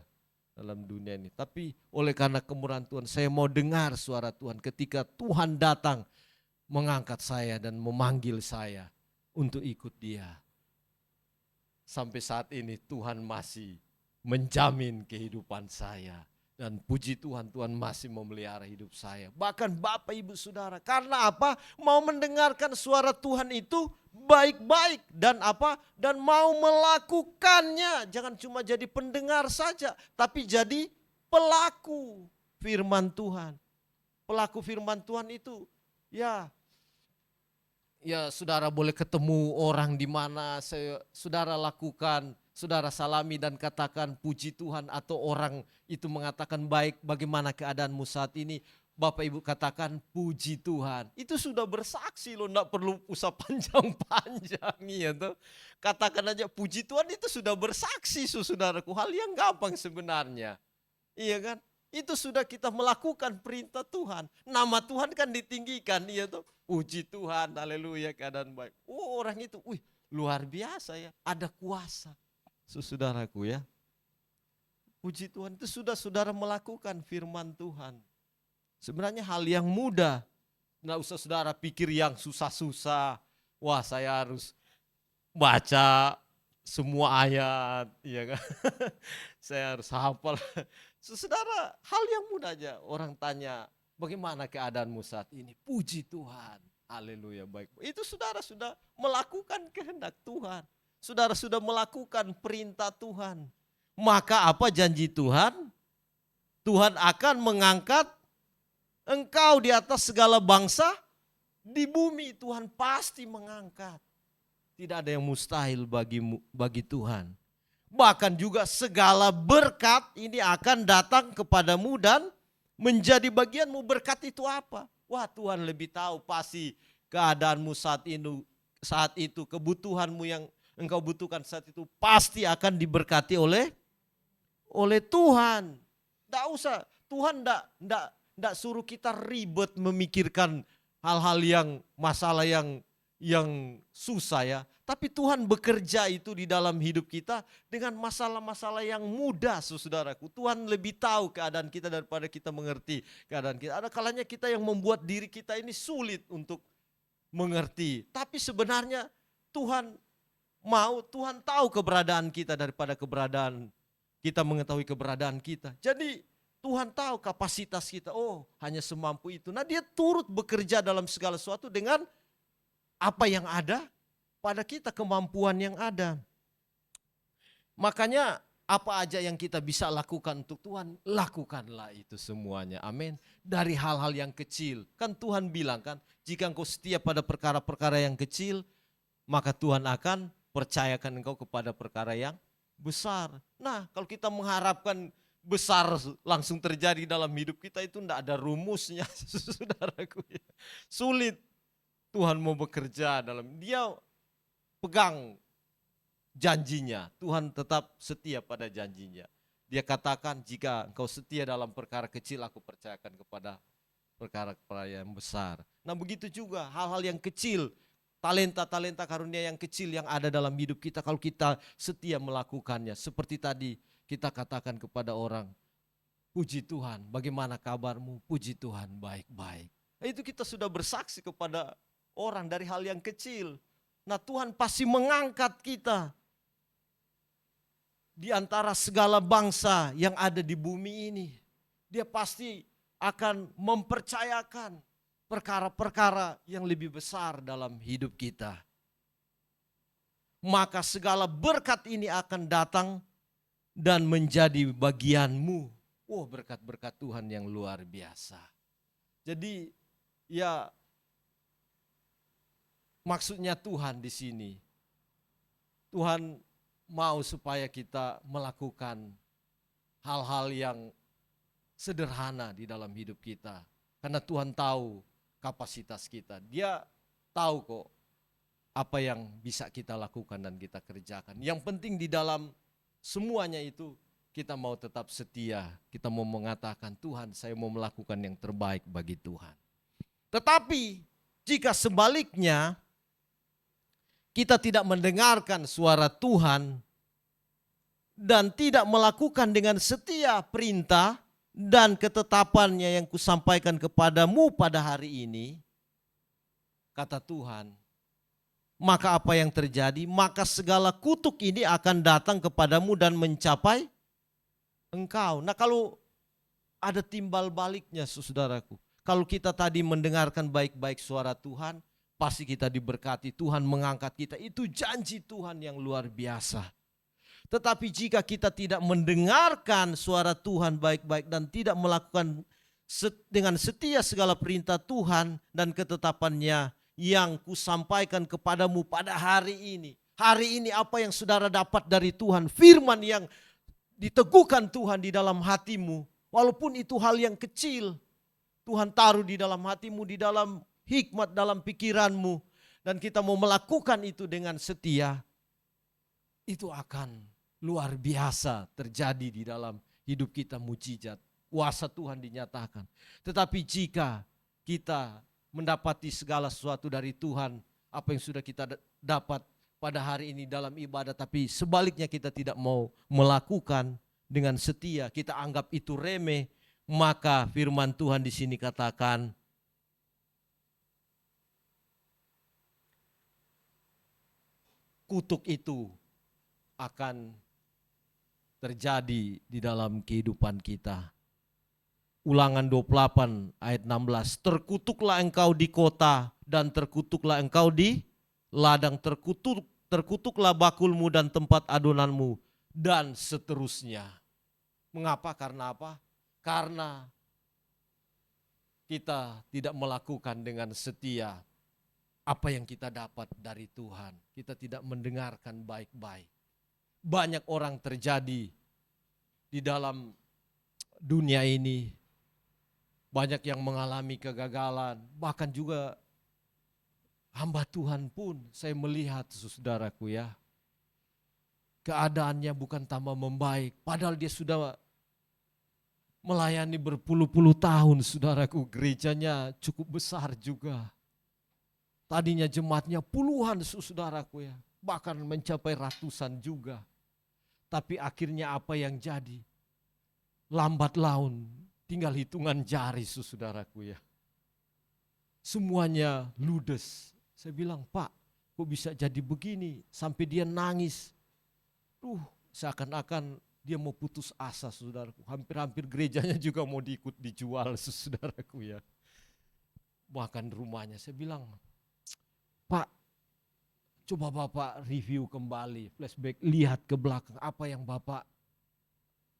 Speaker 3: dalam dunia ini. Tapi oleh karena kemurahan Tuhan, saya mau dengar suara Tuhan ketika Tuhan datang mengangkat saya dan memanggil saya untuk ikut Dia. Sampai saat ini Tuhan masih menjamin kehidupan saya. Dan puji Tuhan, Tuhan masih memelihara hidup saya. Bahkan Bapak Ibu Saudara, karena apa? Mau mendengarkan suara Tuhan itu baik-baik dan apa? Dan mau melakukannya. Jangan cuma jadi pendengar saja, tapi jadi pelaku firman Tuhan. Pelaku firman Tuhan itu ya saudara boleh ketemu orang di mana saudara lakukan, saudara salami dan katakan puji Tuhan, atau orang itu mengatakan baik bagaimana keadaanmu saat ini, Bapak Ibu katakan puji Tuhan. Itu sudah bersaksi loh, enggak perlu usah panjang-panjang ya tuh. Katakan aja puji Tuhan, itu sudah bersaksi saudaraku, hal yang gampang sebenarnya. Iya kan? Itu sudah kita melakukan perintah Tuhan. Nama Tuhan kan ditinggikan, iya tuh. Puji Tuhan, haleluya, keadaan baik. Oh orang itu, luar biasa ya, ada kuasa. Saudaraku ya. Puji Tuhan, itu sudah saudara melakukan firman Tuhan. Sebenarnya hal yang mudah. Nggak usah saudara pikir yang susah-susah. Wah saya harus baca semua ayat, iya kan. Saya harus hafal. Saudara, hal yang mudah aja. Orang tanya, bagaimana keadaanmu saat ini? Puji Tuhan. Haleluya, baik. Itu saudara sudah melakukan kehendak Tuhan. Saudara sudah melakukan perintah Tuhan. Maka apa janji Tuhan? Tuhan akan mengangkat engkau di atas segala bangsa di bumi. Tuhan pasti mengangkat. Tidak ada yang mustahil bagi Tuhan. Bahkan juga segala berkat ini akan datang kepadamu dan menjadi bagianmu. Berkat itu apa? Wah Tuhan lebih tahu pasti keadaanmu saat itu, kebutuhanmu yang engkau butuhkan saat itu pasti akan diberkati oleh Tuhan. Tidak usah, Tuhan tidak suruh kita ribet memikirkan hal-hal yang masalah yang susah ya. Tapi Tuhan bekerja itu di dalam hidup kita dengan masalah-masalah yang mudah, saudaraku. Tuhan lebih tahu keadaan kita daripada kita mengerti keadaan kita. Ada kalanya kita yang membuat diri kita ini sulit untuk mengerti. Tapi sebenarnya Tuhan tahu keberadaan kita daripada keberadaan kita mengetahui keberadaan kita. Jadi Tuhan tahu kapasitas kita. Oh, hanya semampu itu. Nah, Dia turut bekerja dalam segala sesuatu dengan apa yang ada pada kita, kemampuan yang ada. Makanya apa aja yang kita bisa lakukan untuk Tuhan, lakukanlah itu semuanya. Amin. Dari hal-hal yang kecil. Kan Tuhan bilang kan, jika engkau setia pada perkara-perkara yang kecil, maka Tuhan akan percayakan engkau kepada perkara yang besar. Nah, kalau kita mengharapkan besar langsung terjadi dalam hidup kita, itu tidak ada rumusnya, saudaraku. Sulit. Tuhan mau bekerja Dia pegang janjinya. Tuhan tetap setia pada janjinya. Dia katakan, jika engkau setia dalam perkara kecil, aku percayakan kepada perkara-perkara yang besar. Nah begitu juga hal-hal yang kecil, talenta-talenta karunia yang kecil yang ada dalam hidup kita, kalau kita setia melakukannya. Seperti tadi kita katakan kepada orang, puji Tuhan, bagaimana kabarmu? Puji Tuhan, baik-baik. Nah, itu kita sudah bersaksi kepada orang dari hal yang kecil. Nah Tuhan pasti mengangkat kita di antara segala bangsa yang ada di bumi ini. Dia pasti akan mempercayakan perkara-perkara yang lebih besar dalam hidup kita. Maka segala berkat ini akan datang dan menjadi bagianmu. Oh, berkat-berkat Tuhan yang luar biasa. Jadi ya maksudnya Tuhan di sini. Tuhan mau supaya kita melakukan hal-hal yang sederhana di dalam hidup kita. Karena Tuhan tahu kapasitas kita. Dia tahu kok apa yang bisa kita lakukan dan kita kerjakan. Yang penting di dalam semuanya itu kita mau tetap setia. Kita mau mengatakan, Tuhan, saya mau melakukan yang terbaik bagi Tuhan. Tetapi jika sebaliknya kita tidak mendengarkan suara Tuhan dan tidak melakukan dengan setia perintah dan ketetapannya yang kusampaikan kepadamu pada hari ini, kata Tuhan, maka apa yang terjadi? Maka segala kutuk ini akan datang kepadamu dan mencapai engkau. Nah, kalau ada timbal baliknya, saudaraku. Kalau kita tadi mendengarkan baik-baik suara Tuhan, pasti kita diberkati, Tuhan mengangkat kita. Itu janji Tuhan yang luar biasa. Tetapi jika kita tidak mendengarkan suara Tuhan baik-baik dan tidak melakukan dengan setia segala perintah Tuhan dan ketetapannya yang kusampaikan kepadamu pada hari ini. Hari ini apa yang saudara dapat dari Tuhan, firman yang diteguhkan Tuhan di dalam hatimu. Walaupun itu hal yang kecil, Tuhan taruh di dalam hatimu, di dalam hikmat, dalam pikiranmu. Dan kita mau melakukan itu dengan setia, itu akan luar biasa terjadi di dalam hidup kita, mujizat. Kuasa Tuhan dinyatakan. Tetapi jika kita mendapati segala sesuatu dari Tuhan, apa yang sudah kita dapat pada hari ini dalam ibadah, tapi sebaliknya kita tidak mau melakukan dengan setia, kita anggap itu remeh, maka firman Tuhan di sini katakan, kutuk itu akan terjadi di dalam kehidupan kita. Ulangan 28 ayat 16, terkutuklah engkau di kota dan terkutuklah engkau di ladang, terkutuklah bakulmu dan tempat adonanmu dan seterusnya. Mengapa? Karena apa? Karena kita tidak melakukan dengan setia apa yang kita dapat dari Tuhan. Kita tidak mendengarkan baik-baik. Banyak orang terjadi di dalam dunia ini. Banyak yang mengalami kegagalan. Bahkan juga hamba Tuhan pun saya melihat, saudaraku ya. Keadaannya bukan tambah membaik. Padahal dia sudah melayani berpuluh-puluh tahun, saudaraku. Gerejanya cukup besar juga. Tadinya jemaatnya puluhan, saudaraku ya. Bahkan mencapai ratusan juga. Tapi akhirnya apa yang jadi? Lambat laun, tinggal hitungan jari, saudaraku ya. Semuanya ludes. Saya bilang, Pak, kok bisa jadi begini? Sampai dia nangis. Seakan-akan dia mau putus asa, saudaraku. Hampir-hampir gerejanya juga mau dijual, saudaraku ya. Bahkan rumahnya, saya bilang, Pak, coba Bapak review kembali, flashback, lihat ke belakang apa yang Bapak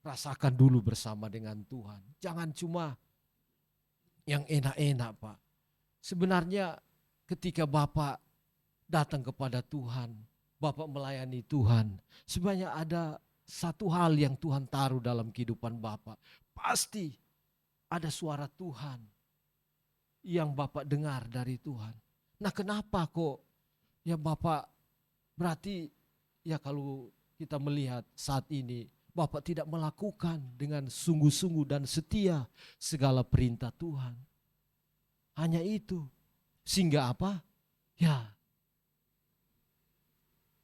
Speaker 3: rasakan dulu bersama dengan Tuhan. Jangan cuma yang enak-enak, Pak. Sebenarnya ketika Bapak datang kepada Tuhan, Bapak melayani Tuhan, sebenarnya ada satu hal yang Tuhan taruh dalam kehidupan Bapak. Pasti ada suara Tuhan yang Bapak dengar dari Tuhan. Nah, kenapa kok ya Bapak, berarti ya kalau kita melihat saat ini Bapak tidak melakukan dengan sungguh-sungguh dan setia segala perintah Tuhan. Hanya itu. Sehingga apa? Ya,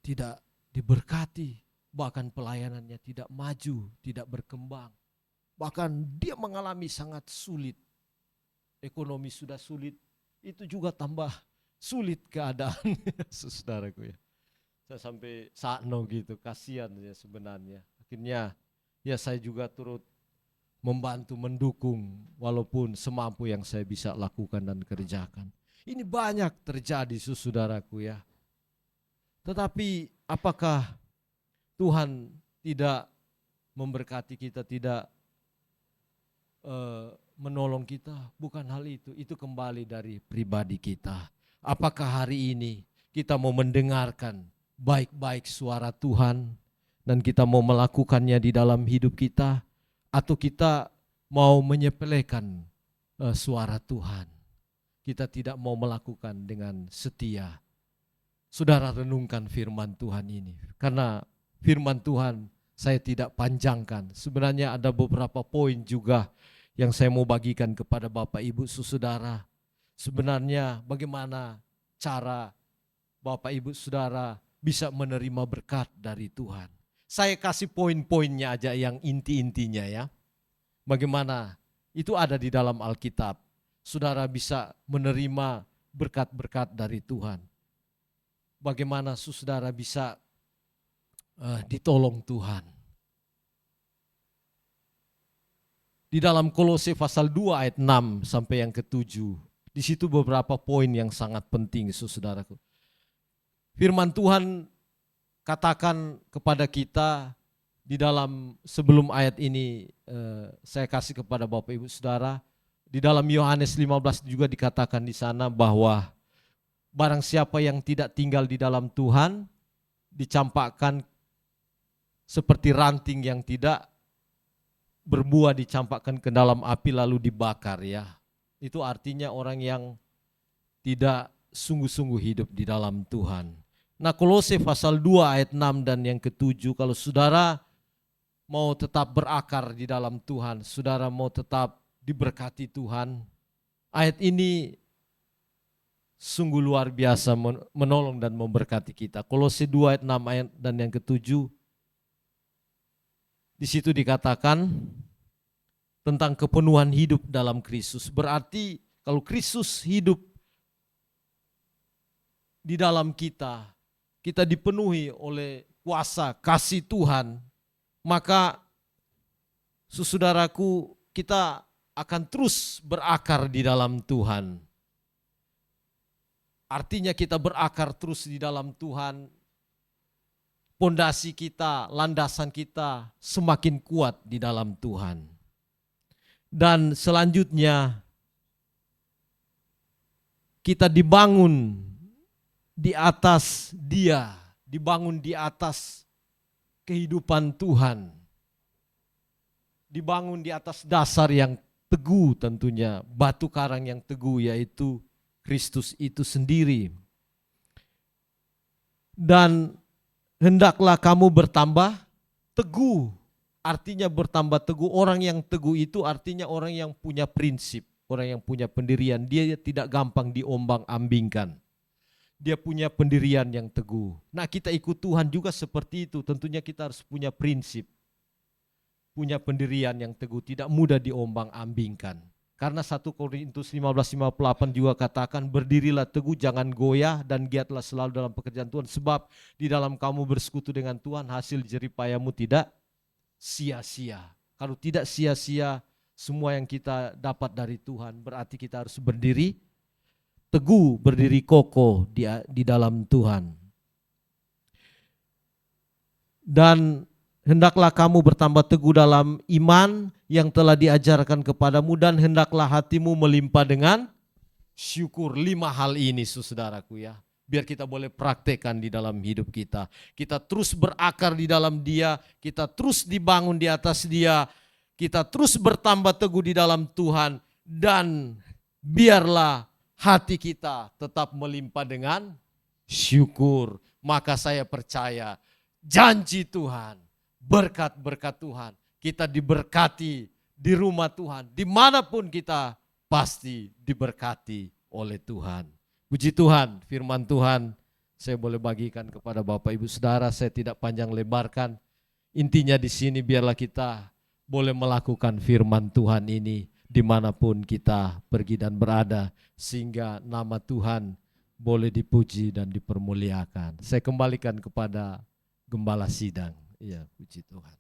Speaker 3: tidak diberkati. Bahkan pelayanannya tidak maju, tidak berkembang. Bahkan dia mengalami sangat sulit. Ekonomi sudah sulit, itu juga tambah sulit keadaan, saudaraku ya. Saya sampai sakno gitu, kasihan ya sebenarnya. Akhirnya ya saya juga turut membantu, mendukung walaupun semampu yang saya bisa lakukan dan kerjakan. Ini banyak terjadi, saudaraku ya. Tetapi apakah Tuhan tidak memberkati kita, tidak menolong kita? Bukan hal itu kembali dari pribadi kita. Apakah hari ini kita mau mendengarkan baik-baik suara Tuhan dan kita mau melakukannya di dalam hidup kita, atau kita mau menyepelekan suara Tuhan. Kita tidak mau melakukan dengan setia. Saudara, renungkan firman Tuhan ini. Karena firman Tuhan saya tidak panjangkan. Sebenarnya ada beberapa poin juga yang saya mau bagikan kepada Bapak Ibu Saudara. Sebenarnya bagaimana cara Bapak Ibu Saudara bisa menerima berkat dari Tuhan. Saya kasih poin-poinnya aja yang inti-intinya ya. Bagaimana itu ada di dalam Alkitab. Saudara bisa menerima berkat-berkat dari Tuhan. Bagaimana saudara bisa ditolong Tuhan. Di dalam Kolose pasal 2 ayat 6 sampai yang ke-7. Di situ beberapa poin yang sangat penting saudaraku. Firman Tuhan katakan kepada kita di dalam sebelum ayat ini saya kasih kepada Bapak Ibu Saudara, di dalam Yohanes 15 juga dikatakan di sana bahwa barang siapa yang tidak tinggal di dalam Tuhan dicampakkan seperti ranting yang tidak berbuah, dicampakkan ke dalam api lalu dibakar ya. Itu artinya orang yang tidak sungguh-sungguh hidup di dalam Tuhan. Nah, Kolose pasal 2 ayat 6 dan yang ke-7, kalau saudara mau tetap berakar di dalam Tuhan, saudara mau tetap diberkati Tuhan, ayat ini sungguh luar biasa menolong dan memberkati kita. Kolose 2 ayat 6 ayat dan yang ke-7, di situ dikatakan tentang kepenuhan hidup dalam Kristus. Berarti kalau Kristus hidup di dalam kita, kita dipenuhi oleh kuasa kasih Tuhan, maka saudaraku, kita akan terus berakar di dalam Tuhan. Artinya kita berakar terus di dalam Tuhan, pondasi kita, landasan kita semakin kuat di dalam Tuhan. Dan selanjutnya kita dibangun di atas Dia, dibangun di atas kehidupan Tuhan. Dibangun di atas dasar yang teguh tentunya, batu karang yang teguh yaitu Kristus itu sendiri. Dan hendaklah kamu bertambah teguh. Artinya bertambah teguh. Orang yang teguh itu artinya orang yang punya prinsip, orang yang punya pendirian. Dia tidak gampang diombang-ambingkan. Dia punya pendirian yang teguh. Nah, kita ikut Tuhan juga seperti itu. Tentunya kita harus punya prinsip, punya pendirian yang teguh, tidak mudah diombang-ambingkan. Karena 1 Korintus 15:58 juga katakan, berdirilah teguh, jangan goyah, dan giatlah selalu dalam pekerjaan Tuhan. Sebab di dalam kamu bersekutu dengan Tuhan, hasil jeripayamu tidak sia-sia. Kalau tidak sia-sia semua yang kita dapat dari Tuhan, berarti kita harus berdiri teguh, berdiri kokoh di dalam Tuhan. Dan hendaklah kamu bertambah teguh dalam iman yang telah diajarkan kepadamu, dan hendaklah hatimu melimpah dengan syukur. 5 hal ini saudaraku ya, biar kita boleh praktekkan di dalam hidup kita. Kita terus berakar di dalam Dia, kita terus dibangun di atas Dia, kita terus bertambah teguh di dalam Tuhan, dan biarlah hati kita tetap melimpah dengan syukur. Maka saya percaya janji Tuhan, berkat-berkat Tuhan, kita diberkati di rumah Tuhan, dimanapun kita pasti diberkati oleh Tuhan. Puji Tuhan, firman Tuhan saya boleh bagikan kepada Bapak Ibu Saudara, saya tidak panjang lebarkan. Intinya di sini biarlah kita boleh melakukan firman Tuhan ini dimanapun kita pergi dan berada, sehingga nama Tuhan boleh dipuji dan dipermuliakan. Saya kembalikan kepada Gembala Sidang. Ya, puji Tuhan.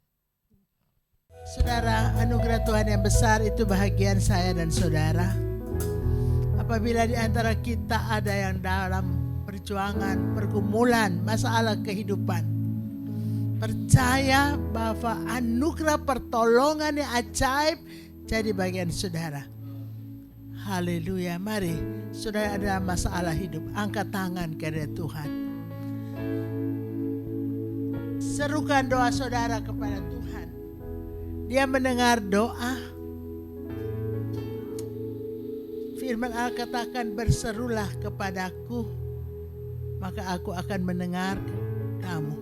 Speaker 2: Saudara, anugerah Tuhan yang besar itu bahagian saya dan saudara. Apabila di antara kita ada yang dalam perjuangan, pergumulan, masalah kehidupan, percaya bahwa anugerah pertolongan yang ajaib jadi bagian saudara. Haleluya. Mari, sudah ada masalah hidup, angkat tangan kepada Tuhan. Serukan doa saudara kepada Tuhan. Dia mendengar doa. Firman Allah katakan, berserulah kepadaku, maka aku akan mendengar kamu.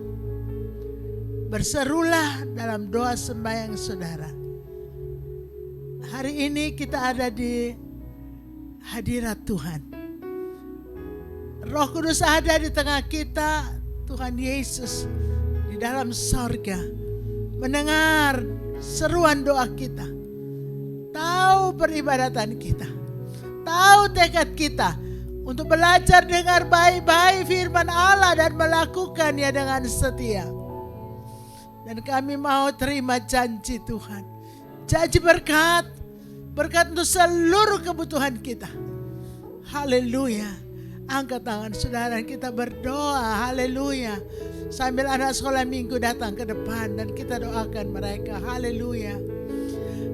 Speaker 2: Berserulah dalam doa sembahyang saudara. Hari ini kita ada di hadirat Tuhan. Roh Kudus ada di tengah kita. Tuhan Yesus di dalam sorga mendengar seruan doa kita, tahu peribadatan kita, tahu tekad kita untuk belajar dengar baik-baik firman Allah dan melakukannya dengan setia. Dan kami mau terima janji Tuhan, janji berkat untuk seluruh kebutuhan kita. Haleluya. Angkat tangan saudara, kita berdoa. Haleluya. Sambil anak sekolah minggu datang ke depan dan kita doakan mereka. Haleluya.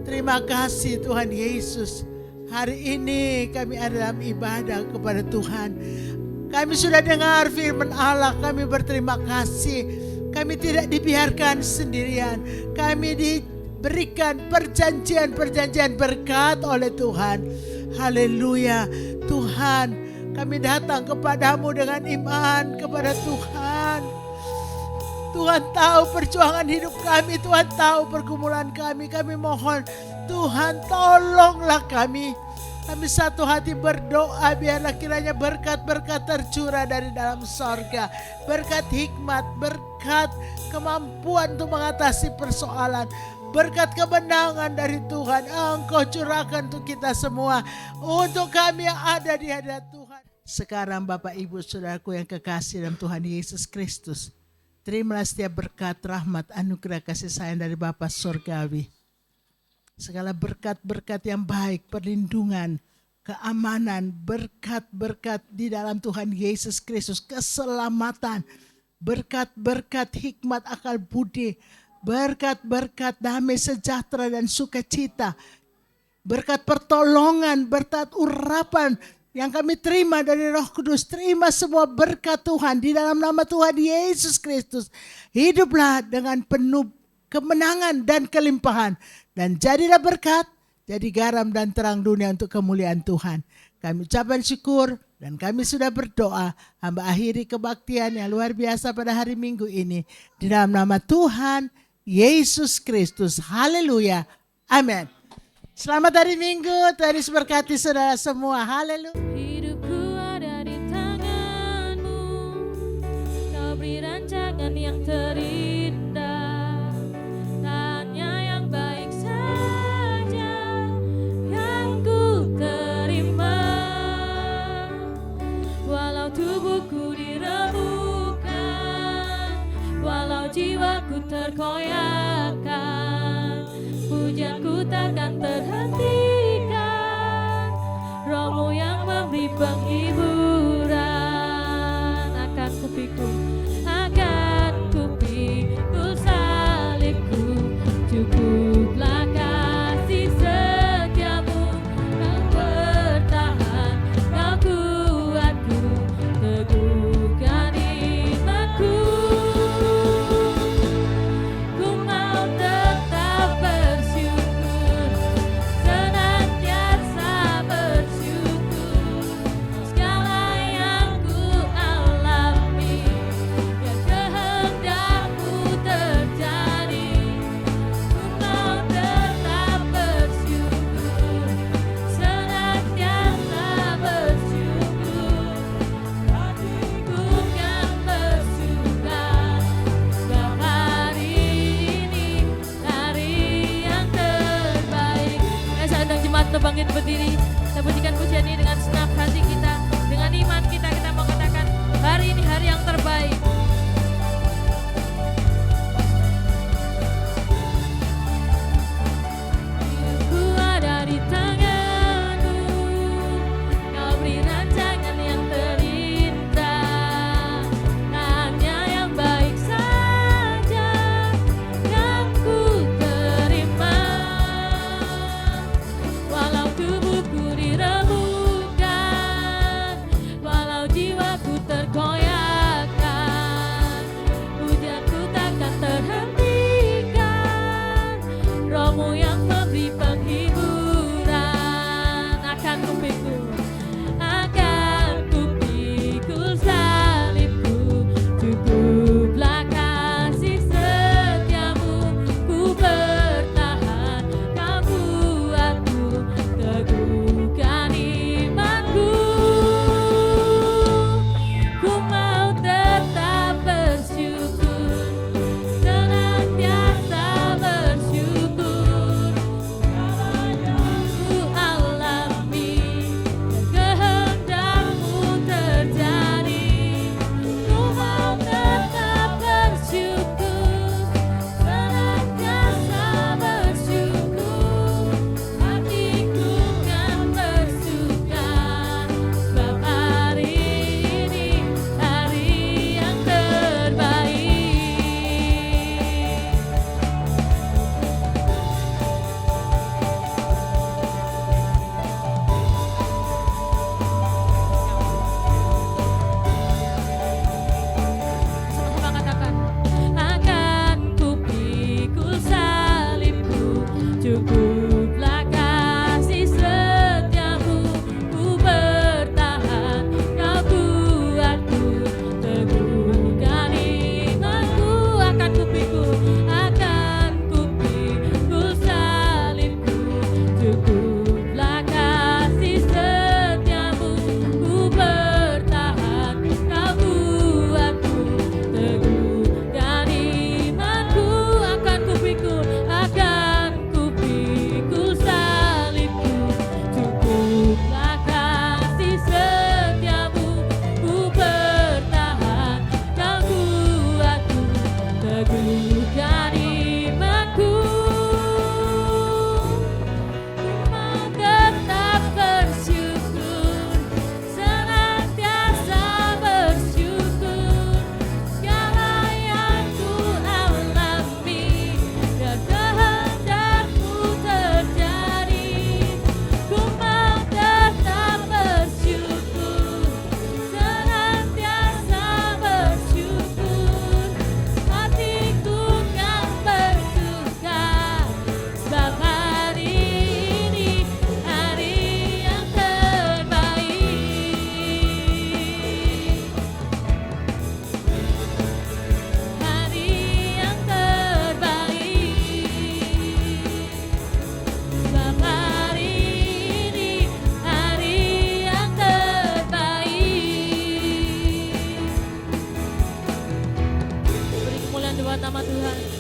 Speaker 2: Terima kasih Tuhan Yesus. Hari ini kami ada dalam ibadah kepada Tuhan. Kami sudah dengar firman Allah. Kami berterima kasih. Kami tidak dibiarkan sendirian. Kami diberikan perjanjian-perjanjian berkat oleh Tuhan. Haleluya. Tuhan, kami datang kepadamu dengan iman kepada Tuhan. Tuhan tahu perjuangan hidup kami. Tuhan tahu pergumulan kami. Kami mohon Tuhan tolonglah kami. Kami satu hati berdoa, biarlah kiranya berkat-berkat tercurah dari dalam sorga. Berkat hikmat, berkat kemampuan untuk mengatasi persoalan. Berkat kemenangan dari Tuhan. Engkau curahkan untuk kita semua. Untuk kami yang ada di hadirat Tuhan. Sekarang Bapak Ibu Saudaraku yang kekasih dalam Tuhan Yesus Kristus, terimalah setiap berkat, rahmat, anugerah, kasih sayang dari Bapa Surgawi. Segala berkat-berkat yang baik, perlindungan, keamanan, berkat-berkat di dalam Tuhan Yesus Kristus, keselamatan, berkat-berkat hikmat, akal budi, berkat-berkat damai sejahtera dan sukacita, berkat pertolongan, berkat urapan yang kami terima dari Roh Kudus. Terima semua berkat Tuhan di dalam nama Tuhan Yesus Kristus. Hiduplah dengan penuh kemenangan dan kelimpahan. Dan jadilah berkat, jadi garam dan terang dunia untuk kemuliaan Tuhan. Kami ucapkan syukur dan kami sudah berdoa. Hamba akhiri kebaktian yang luar biasa pada hari Minggu ini. Di dalam nama Tuhan Yesus Kristus. Haleluya. Amin. Selamat hari Minggu. Tuhan Yesus berkati saudara semua. Haleluya.
Speaker 1: Hidupku ada di tangan-Mu, Kau beri rancangan yang terindah, hanya yang baik saja yang ku terima. Walau tubuhku diremukkan, walau jiwaku terkoyakkan, pujianku takkan terhentikan. Roh-Mu yang memberi penghiburan, akan kupikul salibku. Cukuplah kasih setiamu, Kau bertahan, Kau kuatku, teguhkan imanku. Ku mau tetap bersyukur, senantiasa bersyukur. Segala yang ku alami, biar kehendak-Mu terjadi. Ku mau tetap bersyukur, senantiasa bersyukur. Hatiku kan bersuka, sebab hari ini hari yang terbaik. Saat jemaat bangkit berdiri, kita pujikan pujian ini dengan senang hati kita, dengan iman kita mau katakan hari ini hari yang terbaik. Hidupku ada di tangan-Mu, Kau beri rancangan yang terindah, hanya yang baik saja yang ku terima. Walau tubuhku bukan imanku, ku mau tetap bersyukur, senantiasa bersyukur. Segala yang ku alami dan kehendakmu terjadi, ku mau tetap bersyukur, senantiasa bersyukur. Hatiku kan bersuka, sebab hari ini hari yang terbaik. Hari yang terbaik, sebab hari ini hari yang terbaik. Beri kemuliaan buat nama Tuhan.